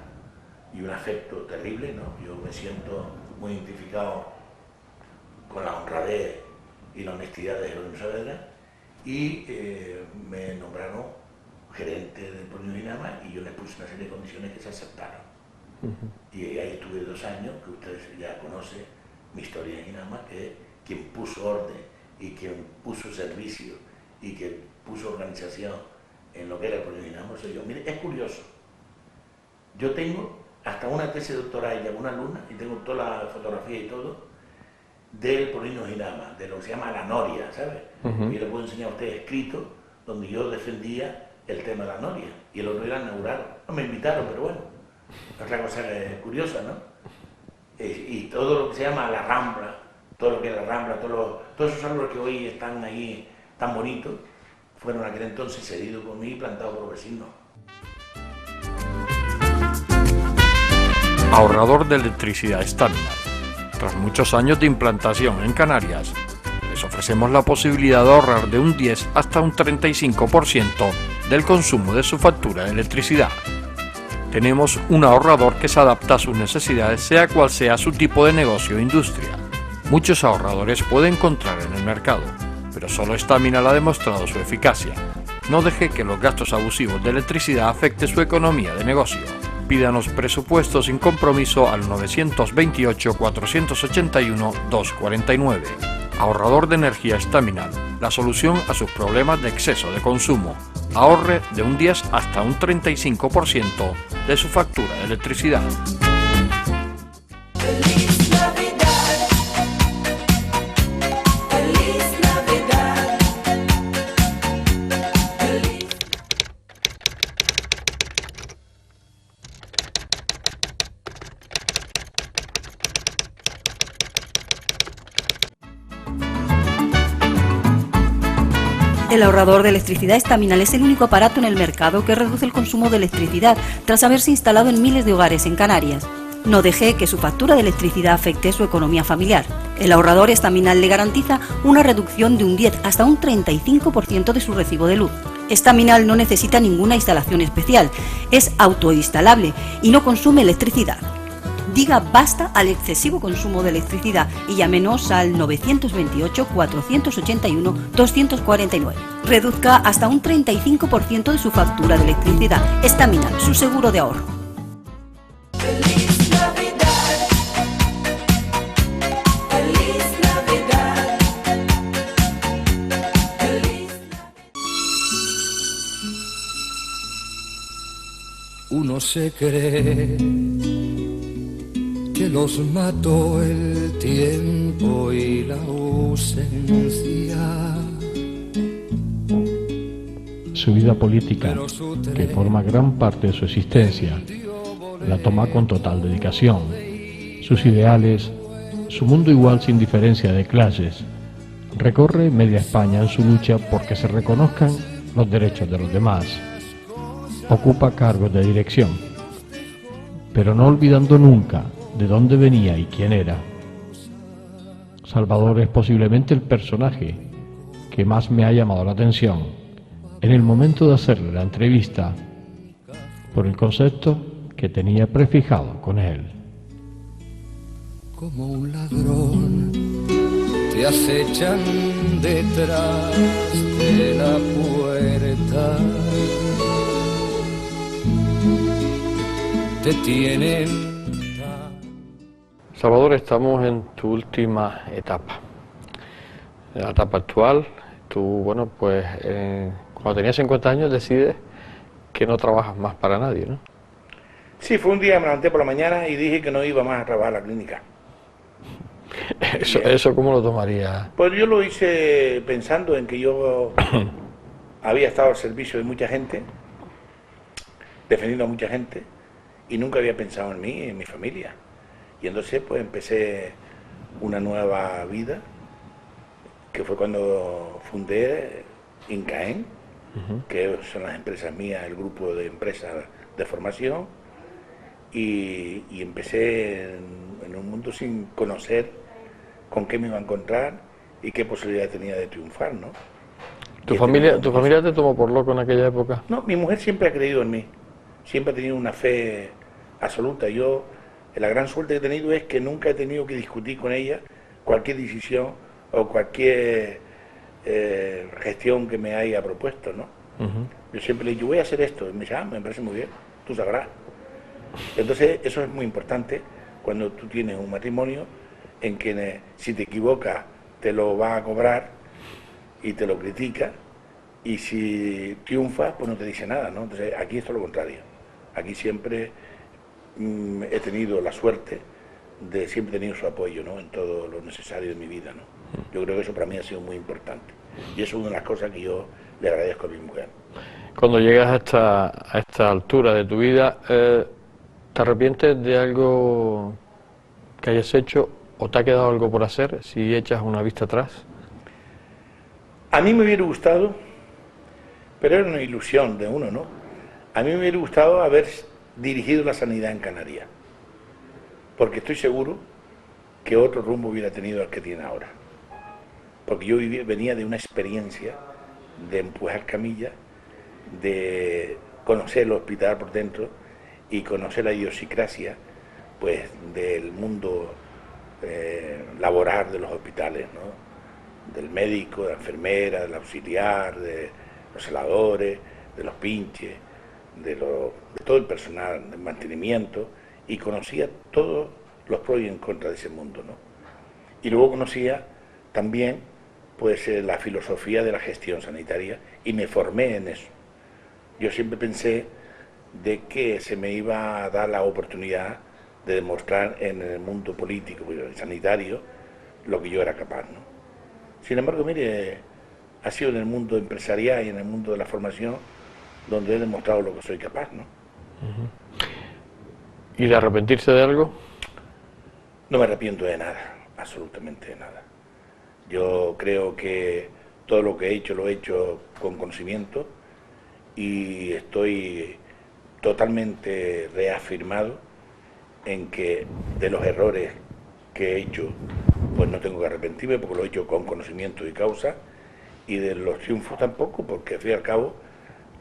y un afecto terrible, ¿no? Yo me siento muy identificado con la honradez y la honestidad de Jerónimo Saavedra, y me nombraron gerente del Polinos Inama, y yo les puse una serie de condiciones que se aceptaron. Y ahí estuve 2 años, que ustedes ya conocen mi historia en Inama, que quien puso orden y quien puso servicio y que puso organización en lo que era el Polinos Inama soy yo. Mire, es curioso, yo tengo hasta una tesis doctoral y alguna alumna, y tengo toda la fotografía y todo, del Polinos Inama, de lo que se llama la noria, ¿sabes? Yo le puedo enseñar a ustedes escrito, donde yo defendía el tema de la noria, y el otro día la inauguraron. No me invitaron, pero bueno, otra cosa curiosa, ¿no? Y todo lo que se llama la Rambla, todo lo que es la Rambla, todos esos árboles que hoy están ahí tan bonitos, fueron aquel entonces cedidos por mí y plantados por vecinos. Ahorrador de electricidad Staminar. Tras muchos años de implantación en Canarias, les ofrecemos la posibilidad de ahorrar de un 10 hasta un 35% del consumo de su factura de electricidad. Tenemos un ahorrador que se adapta a sus necesidades, sea cual sea su tipo de negocio o industria. Muchos ahorradores puede encontrar en el mercado, pero solo Staminar ha demostrado su eficacia. No deje que los gastos abusivos de electricidad afecten su economía de negocio. Pídanos presupuesto sin compromiso al 921-481-249. Ahorrador de energía Staminar, la solución a sus problemas de exceso de consumo. Ahorre de un 10 hasta un 35% de su factura de electricidad. Feliz Navidad. Feliz Navidad. Feliz. El ahorrador de electricidad Staminar es el único aparato en el mercado que reduce el consumo de electricidad tras haberse instalado en miles de hogares en Canarias. No deje que su factura de electricidad afecte su economía familiar. El ahorrador Staminar le garantiza una reducción de un 10 hasta un 35% de su recibo de luz. Staminar no necesita ninguna instalación especial, es autoinstalable y no consume electricidad. Diga basta al excesivo consumo de electricidad y llámenos al 928-481-249. Reduzca hasta un 35% de su factura de electricidad. Staminar, su seguro de ahorro. Feliz Navidad. Feliz Navidad. Feliz Navidad. Uno se cree que los mató el tiempo y la ausencia. Su vida política, que forma gran parte de su existencia, la toma con total dedicación. Sus ideales, su mundo igual sin diferencia de clases, recorre media España en su lucha porque se reconozcan los derechos de los demás. Ocupa cargos de dirección, pero no olvidando nunca de dónde venía y quién era. Salvador es posiblemente el personaje que más me ha llamado la atención en el momento de hacerle la entrevista, por el concepto que tenía prefijado con él. Como un ladrón te acechan detrás de la puerta, te tienen. Salvador, estamos en tu última etapa, en la etapa actual. Tú, bueno, pues cuando tenías 50 años decides que no trabajas más para nadie, ¿no? Sí, fue un día, me levanté por la mañana y dije que no iba más a trabajar a la clínica. ¿Eso cómo lo tomarías? Pues yo lo hice pensando en que yo había estado al servicio de mucha gente, defendiendo a mucha gente, y nunca había pensado en mí, en mi familia. Y entonces pues empecé una nueva vida, que fue cuando fundé INCAEN, que son las empresas mías, el grupo de empresas de formación, y empecé en un mundo sin conocer con qué me iba a encontrar y qué posibilidad tenía de triunfar, ¿no? ¿Tu familia te tomó por loco en aquella época? No, mi mujer siempre ha creído en mí, siempre ha tenido una fe absoluta. Yo, la gran suerte que he tenido es que nunca he tenido que discutir con ella cualquier decisión o cualquier gestión que me haya propuesto, ¿no? Yo siempre le digo, voy a hacer esto, y me dice, me parece muy bien, tú sabrás. Entonces, eso es muy importante cuando tú tienes un matrimonio en que si te equivocas te lo va a cobrar y te lo critica, y si triunfas pues no te dice nada, ¿no? Entonces aquí es todo lo contrario. Aquí siempre he tenido la suerte de siempre tener su apoyo, ¿no? En todo lo necesario de mi vida, ¿no? Yo creo que eso para mí ha sido muy importante y eso es una de las cosas que yo le agradezco a mi mujer. Cuando llegas a esta altura de tu vida, ¿te arrepientes de algo que hayas hecho o te ha quedado algo por hacer si echas una vista atrás? A mí me hubiera gustado Pero era una ilusión de uno, ¿no? A mí me hubiera gustado haber dirigido la sanidad en Canarias, porque estoy seguro que otro rumbo hubiera tenido el que tiene ahora. Porque yo venía de una experiencia de empujar camillas, de conocer el hospital por dentro y conocer la idiosincrasia, pues, del mundo laboral de los hospitales, ¿no? Del médico, de la enfermera, del auxiliar, de los celadores, de los pinches, de todo el personal de mantenimiento, y conocía todos los pros y en contra de ese mundo, ¿no? Y luego conocía también, pues, la filosofía de la gestión sanitaria, y me formé en eso. Yo siempre pensé de que se me iba a dar la oportunidad de demostrar en el mundo político y sanitario lo que yo era capaz, ¿no? Sin embargo, mire, ha sido en el mundo empresarial y en el mundo de la formación donde he demostrado lo que soy capaz, ¿no? ¿Y de arrepentirse de algo? No me arrepiento de nada, absolutamente de nada. Yo creo que todo lo que he hecho lo he hecho con conocimiento y estoy totalmente reafirmado en que de los errores que he hecho, pues no tengo que arrepentirme porque lo he hecho con conocimiento y causa, y de los triunfos tampoco, porque al fin y al cabo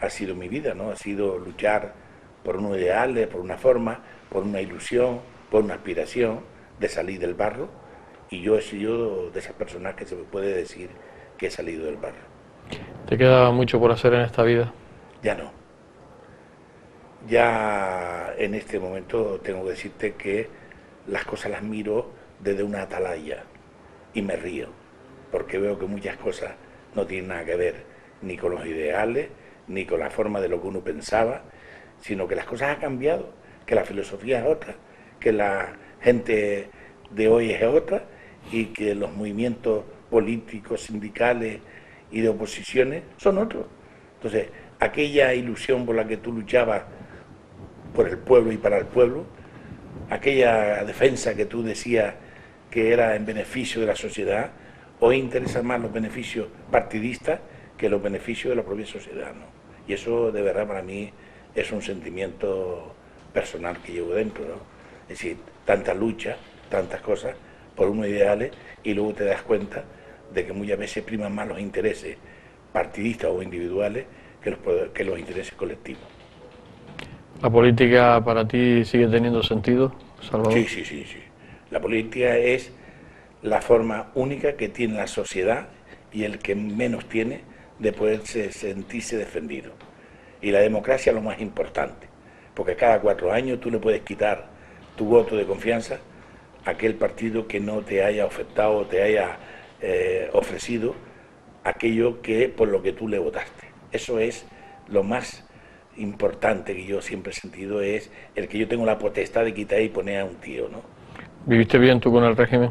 ha sido mi vida, ¿no? Ha sido luchar por unos ideales, por una forma, por una ilusión, por una aspiración de salir del barro, y yo he sido de esas personas que se me puede decir que he salido del barro. ¿Te queda mucho por hacer en esta vida? Ya no. Ya en este momento tengo que decirte que las cosas las miro desde una atalaya y me río, porque veo que muchas cosas no tienen nada que ver ni con los ideales, ni con la forma de lo que uno pensaba, sino que las cosas han cambiado, que la filosofía es otra, que la gente de hoy es otra, y que los movimientos políticos, sindicales y de oposiciones son otros. Entonces, aquella ilusión por la que tú luchabas por el pueblo y para el pueblo, aquella defensa que tú decías que era en beneficio de la sociedad, hoy interesan más los beneficios partidistas que los beneficios de la propia sociedad, ¿no? Y eso de verdad para mí es un sentimiento personal que llevo dentro, ¿no? Es decir, tanta lucha, tantas cosas por unos ideales, y luego te das cuenta de que muchas veces priman más los intereses partidistas o individuales que los intereses colectivos. ¿La política para ti sigue teniendo sentido, Salvador? Sí. La política es la forma única que tiene la sociedad y el que menos tiene de poderse sentirse defendido. Y la democracia es lo más importante, porque cada 4 años tú le puedes quitar tu voto de confianza a aquel partido que no te haya ofertado o te haya ofrecido aquello que por lo que tú le votaste. Eso es lo más importante que yo siempre he sentido, es el que yo tengo la potestad de quitar y poner a un tío, ¿no? ¿Viviste bien tú con el régimen?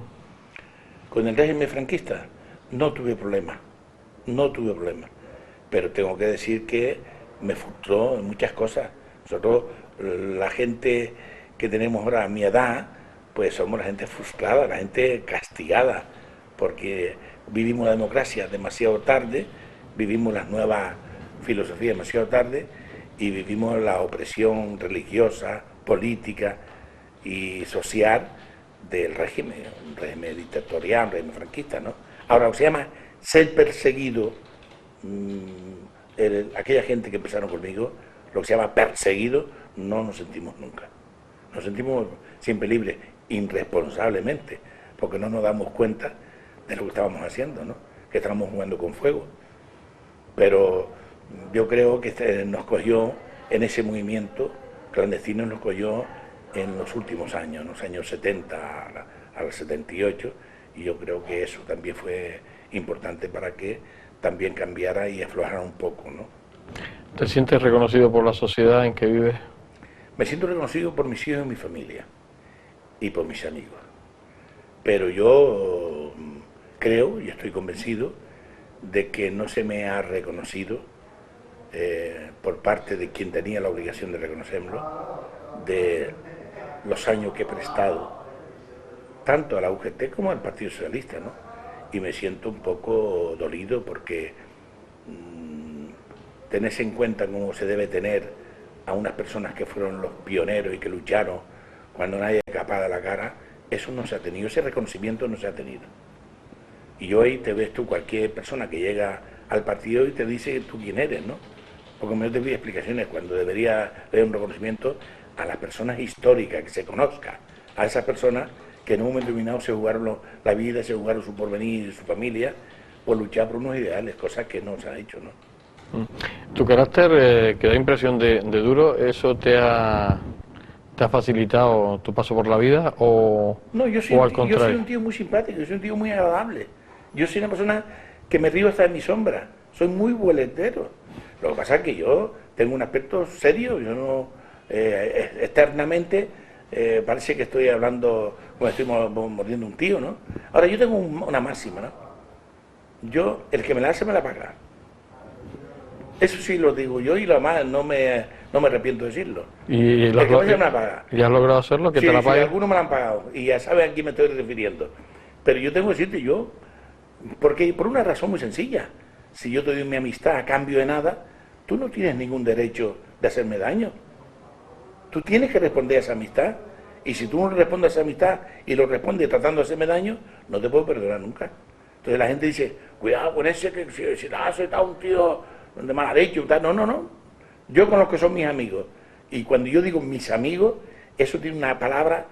Con el régimen franquista no tuve problema, pero tengo que decir que me frustró en muchas cosas. Nosotros, la gente que tenemos ahora a mi edad, pues somos la gente frustrada, la gente castigada, porque vivimos la democracia demasiado tarde, vivimos las nuevas filosofías demasiado tarde, y vivimos la opresión religiosa, política y social del régimen, un régimen dictatorial, un régimen franquista, ¿no? Ahora, lo que se llama ser perseguido, aquella gente que empezaron conmigo, lo que se llama perseguido, no nos sentimos nunca. Nos sentimos siempre libres, irresponsablemente, porque no nos damos cuenta de lo que estábamos haciendo, ¿no? Que estábamos jugando con fuego. Pero yo creo que nos cogió en ese movimiento clandestino, nos cogió en los últimos años, en los años 70 al 78, y yo creo que eso también fue importante para que también cambiara y aflojara un poco, ¿no? ¿Te sientes reconocido por la sociedad en que vives? Me siento reconocido por mis hijos y mi familia y por mis amigos, pero yo creo y estoy convencido de que no se me ha reconocido por parte de quien tenía la obligación de reconocerlo, de los años que he prestado tanto a la UGT como al Partido Socialista, ¿no? Y me siento un poco dolido porque tenerse en cuenta como se debe tener a unas personas que fueron los pioneros y que lucharon cuando nadie es capaz de la cara, eso no se ha tenido, ese reconocimiento no se ha tenido. Y hoy te ves tú, cualquier persona que llega al partido y te dice tú quién eres, ¿no? Porque me te pide explicaciones cuando debería haber un reconocimiento a las personas históricas, que se conozca a esas personas que en un momento determinado se jugaron la vida, se jugaron su porvenir y su familia por luchar por unos ideales, cosas que no se han hecho, ¿no? Tu carácter, que da impresión de duro, ¿eso te ha facilitado tu paso por la vida o, No, o al yo soy contrario? un tío muy simpático, yo soy un tío muy agradable. Yo soy una persona que me río hasta en mi sombra, soy muy boletero. Lo que pasa es que yo tengo un aspecto serio, yo no, externamente parece que estoy hablando, como estoy mordiendo un tío, ¿no? Ahora yo tengo una máxima, ¿no? Yo, el que me la hace me la paga. Eso sí lo digo yo y lo más no me arrepiento de decirlo. ¿Y El que me hace me la paga. has logrado hacerlo? ¿Que Sí, te la sí, paguen? algunos me la han pagado y ya saben a quién me estoy refiriendo. Pero yo tengo que decirte yo, porque por una razón muy sencilla, si yo te doy mi amistad a cambio de nada, tú no tienes ningún derecho de hacerme daño. Tú tienes que responder a esa amistad y si tú no respondes a esa amistad y lo respondes tratando de hacerme daño, no te puedo perdonar nunca. Entonces la gente dice, cuidado con ese que si está un tío de mala leche, tal. No, no, no. Yo con los que son mis amigos. Y cuando yo digo mis amigos, eso tiene una palabra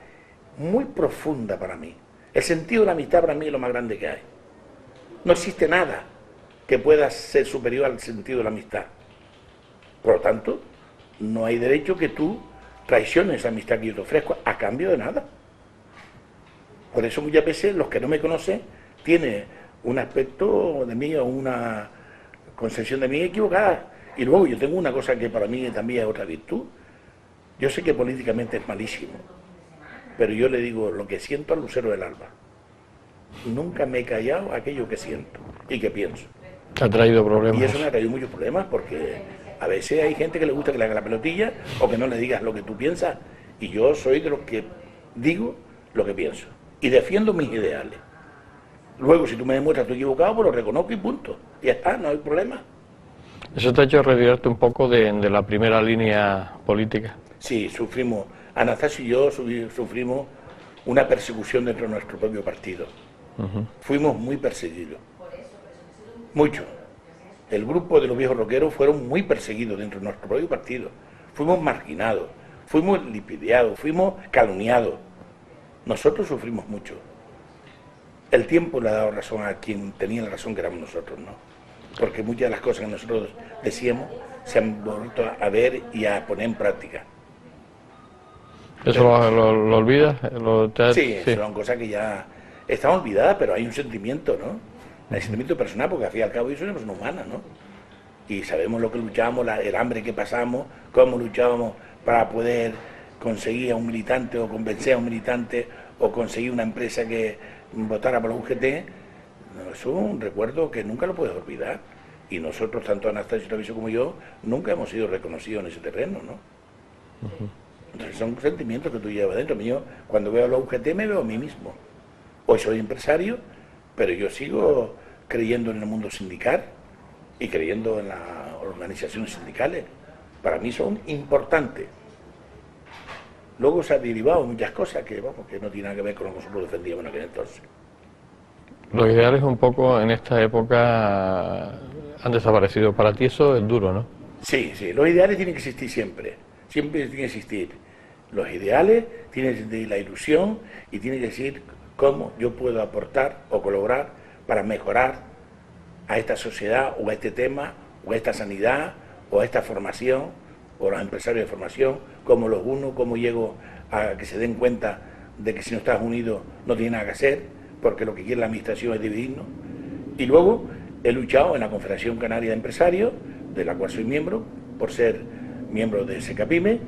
muy profunda para mí. El sentido de la amistad para mí es lo más grande que hay. No existe nada que pueda ser superior al sentido de la amistad. Por lo tanto, no hay derecho que tú traiciones esa amistad que yo te ofrezco a cambio de nada. Por eso muchas veces los que no me conocen tienen un aspecto de mí o una concepción de mí equivocada. Y luego yo tengo una cosa que para mí también es otra virtud. Yo sé que políticamente es malísimo, pero yo le digo lo que siento al lucero del alba. Nunca me he callado aquello que siento y que pienso. Te ha traído problemas. Y eso me ha traído muchos problemas porque a veces hay gente que le gusta que le haga la pelotilla o que no le digas lo que tú piensas. Y yo soy de los que digo lo que pienso y defiendo mis ideales. Luego, si tú me demuestras que estoy equivocado, pues lo reconozco y punto. Y ya está, no hay problema. ¿Eso te ha hecho retirarte un poco de la primera línea política? Sí, sufrimos, Anastasio y yo sufrimos una persecución dentro de nuestro propio partido. Fuimos muy perseguidos. Mucho. El grupo de los viejos roqueros fueron muy perseguidos dentro de nuestro propio partido. Fuimos marginados, fuimos lipidiados, fuimos calumniados. Nosotros sufrimos mucho. El tiempo le ha dado razón a quien tenía la razón, que éramos nosotros, ¿no? Porque muchas de las cosas que nosotros decíamos se han vuelto a ver y a poner en práctica. ¿Eso lo olvidas? Sí, son cosas que ya están olvidadas, pero hay un sentimiento, ¿no? Hay sentimiento personal, porque al fin y al cabo yo soy una persona humana, ¿no? Y sabemos lo que luchamos, el hambre que pasamos, cómo luchábamos para poder conseguir a un militante o convencer a un militante o conseguir una empresa que votara por la UGT. Eso es un recuerdo que nunca lo puedes olvidar. Y nosotros, tanto Anastasio Traviso como yo, nunca hemos sido reconocidos en ese terreno, ¿no? Entonces son sentimientos que tú llevas dentro mío. Cuando veo a la UGT me veo a mí mismo. Hoy soy empresario, pero yo sigo creyendo en el mundo sindical y creyendo en las organizaciones sindicales. Para mí son importantes. Luego se han derivado muchas cosas que, vamos, que no tienen nada que ver con lo que nosotros defendíamos en aquel entonces. Los ideales un poco en esta época han desaparecido. Para ti eso es duro, ¿no? Sí, sí, los ideales tienen que existir siempre. Siempre tienen que existir. Los ideales, tiene que existir la ilusión y tiene que decir cómo yo puedo aportar o colaborar para mejorar a esta sociedad o a este tema o a esta sanidad o a esta formación o a los empresarios de formación, cómo los uno, cómo llego a que se den cuenta de que si no estás unido no tiene nada que hacer, porque lo que quiere la administración es dividirnos. Y luego he luchado en la Confederación Canaria de Empresarios, de la cual soy miembro, por ser miembro de SECAPIME,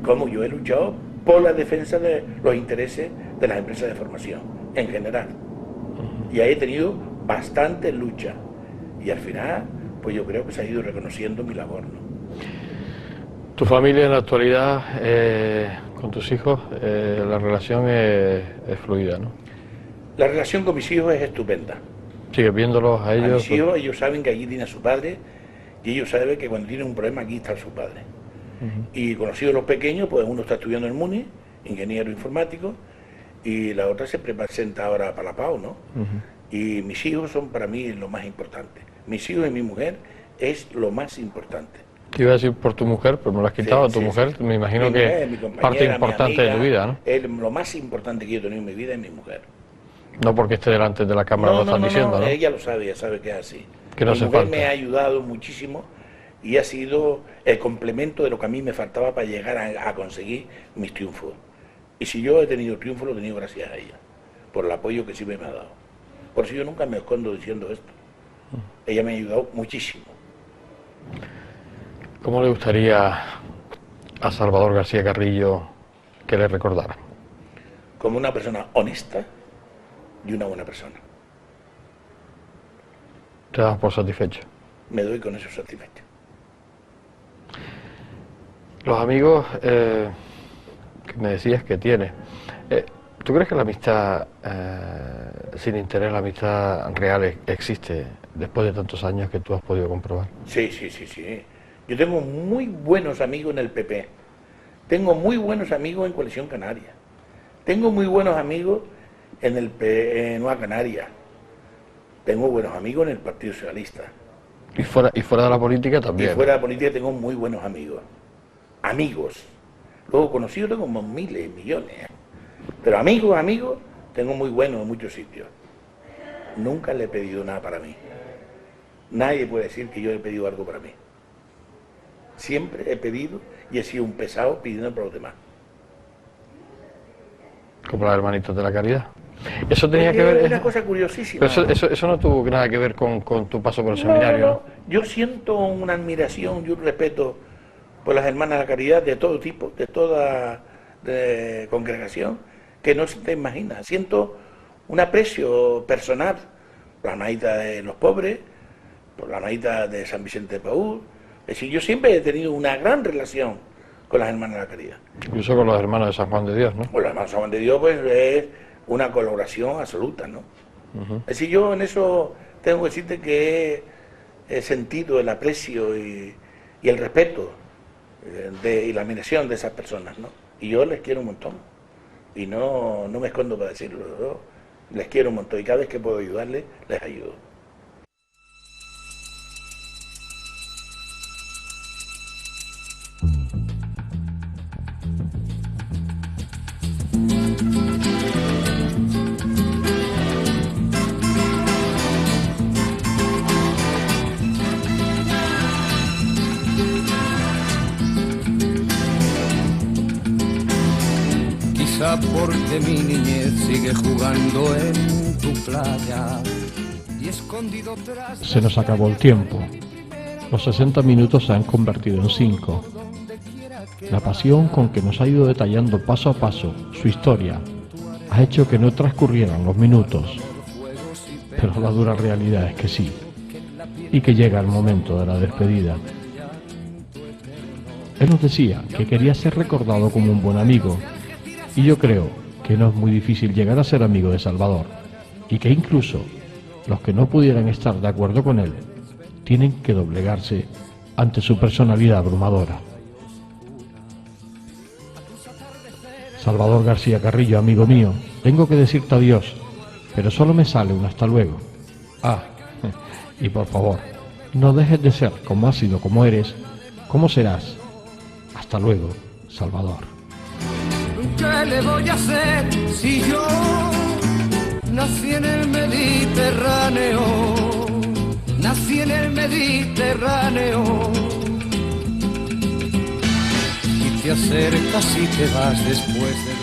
como yo he luchado por la defensa de los intereses de las empresas de formación, en general. Y ahí he tenido bastante lucha. Y al final, pues yo creo que se ha ido reconociendo mi labor, ¿no? Tu familia en la actualidad, con tus hijos, la relación es fluida, ¿no? La relación con mis hijos es estupenda. Sigues viéndolos a A ellos. mis hijos, ellos saben que allí tiene a su padre Y ellos saben que cuando tienen un problema aquí está su padre. Y conocidos los pequeños, pues uno está estudiando en MUNI, ingeniero informático, y la otra se presenta ahora para la PAU, ¿no? Y mis hijos son para mí lo más importante. Mis hijos y mi mujer es lo más importante. Te iba a decir por tu mujer, pero me lo has quitado. Sí, tu sí, mujer, sí. me imagino Mi que mujer, mi compañera, parte mi importante amiga, de tu vida, ¿no? Lo más importante que yo he tenido en mi vida es mi mujer. No porque esté delante de la cámara lo estás diciendo, ¿no? Ella lo sabe, ella sabe que es así. Que no mi hace mujer falta. me ha ayudado muchísimo y ha sido el complemento de lo que a mí me faltaba para llegar a conseguir mis triunfos. Y si yo he tenido triunfo, lo he tenido gracias a ella, por el apoyo que siempre me ha dado. Por eso yo nunca me escondo diciendo esto. Ella me ha ayudado muchísimo. ¿Cómo le gustaría a Salvador García Carrillo que le recordara? Como una persona honesta y una buena persona. ¿Te das por satisfecho? Me doy con eso satisfecho. Los amigos que me decías que tienes, ¿tú crees que la amistad sin interés, la amistad real existe después de tantos años que tú has podido comprobar? Sí. Yo tengo muy buenos amigos en el PP. Tengo muy buenos amigos en Coalición Canaria. Tengo muy buenos amigos en Nueva Canaria. Tengo buenos amigos en el Partido Socialista. Y fuera de la política también. Y fuera de la política tengo muy buenos amigos. Amigos. Luego conocidos tengo como miles, millones. Pero amigos, tengo muy buenos en muchos sitios. Nunca le he pedido nada para mí. Nadie puede decir que yo he pedido algo para mí. Siempre he pedido y he sido un pesado pidiendo para los demás. Como los hermanitos de la caridad. Eso tenía que ver... Es una cosa curiosísima. Pero eso no tuvo nada que ver con tu paso por el seminario, ¿no? Yo siento una admiración y un respeto por las hermanas de la caridad de todo tipo, de toda congregación, que no se te imagina. Siento un aprecio personal por la hermanita de los pobres, por la hermanita de San Vicente de Paúl. Es decir, yo siempre he tenido una gran relación con las hermanas de la caridad. Incluso con los hermanos de San Juan de Dios, ¿no? Con los hermanos de San Juan de Dios, pues es una colaboración absoluta, ¿no? Es decir, yo en eso tengo que decirte que he sentido el aprecio y el respeto y la admiración de esas personas, ¿no? Y yo les quiero un montón. Y no me escondo para decirlo, ¿no? Les quiero un montón y cada vez que puedo ayudarles, les ayudo. Quizá porque mi niñez sigue jugando en tu playa y escondido tras... Se nos acabó el tiempo. Los 60 minutos se han convertido en 5. La pasión con que nos ha ido detallando paso a paso su historia ha hecho que no transcurrieran los minutos, pero la dura realidad es que sí, y que llega el momento de la despedida. Él nos decía que quería ser recordado como un buen amigo, y yo creo que no es muy difícil llegar a ser amigo de Salvador, y que incluso los que no pudieran estar de acuerdo con él tienen que doblegarse ante su personalidad abrumadora. Salvador García Carrillo, amigo mío, tengo que decirte adiós, pero solo me sale un hasta luego. Y por favor, no dejes de ser como has sido, como eres, como serás. Hasta luego, Salvador. ¿Qué le voy a hacer si yo nací en el Mediterráneo? Nací en el Mediterráneo. Y te acercas y te vas después de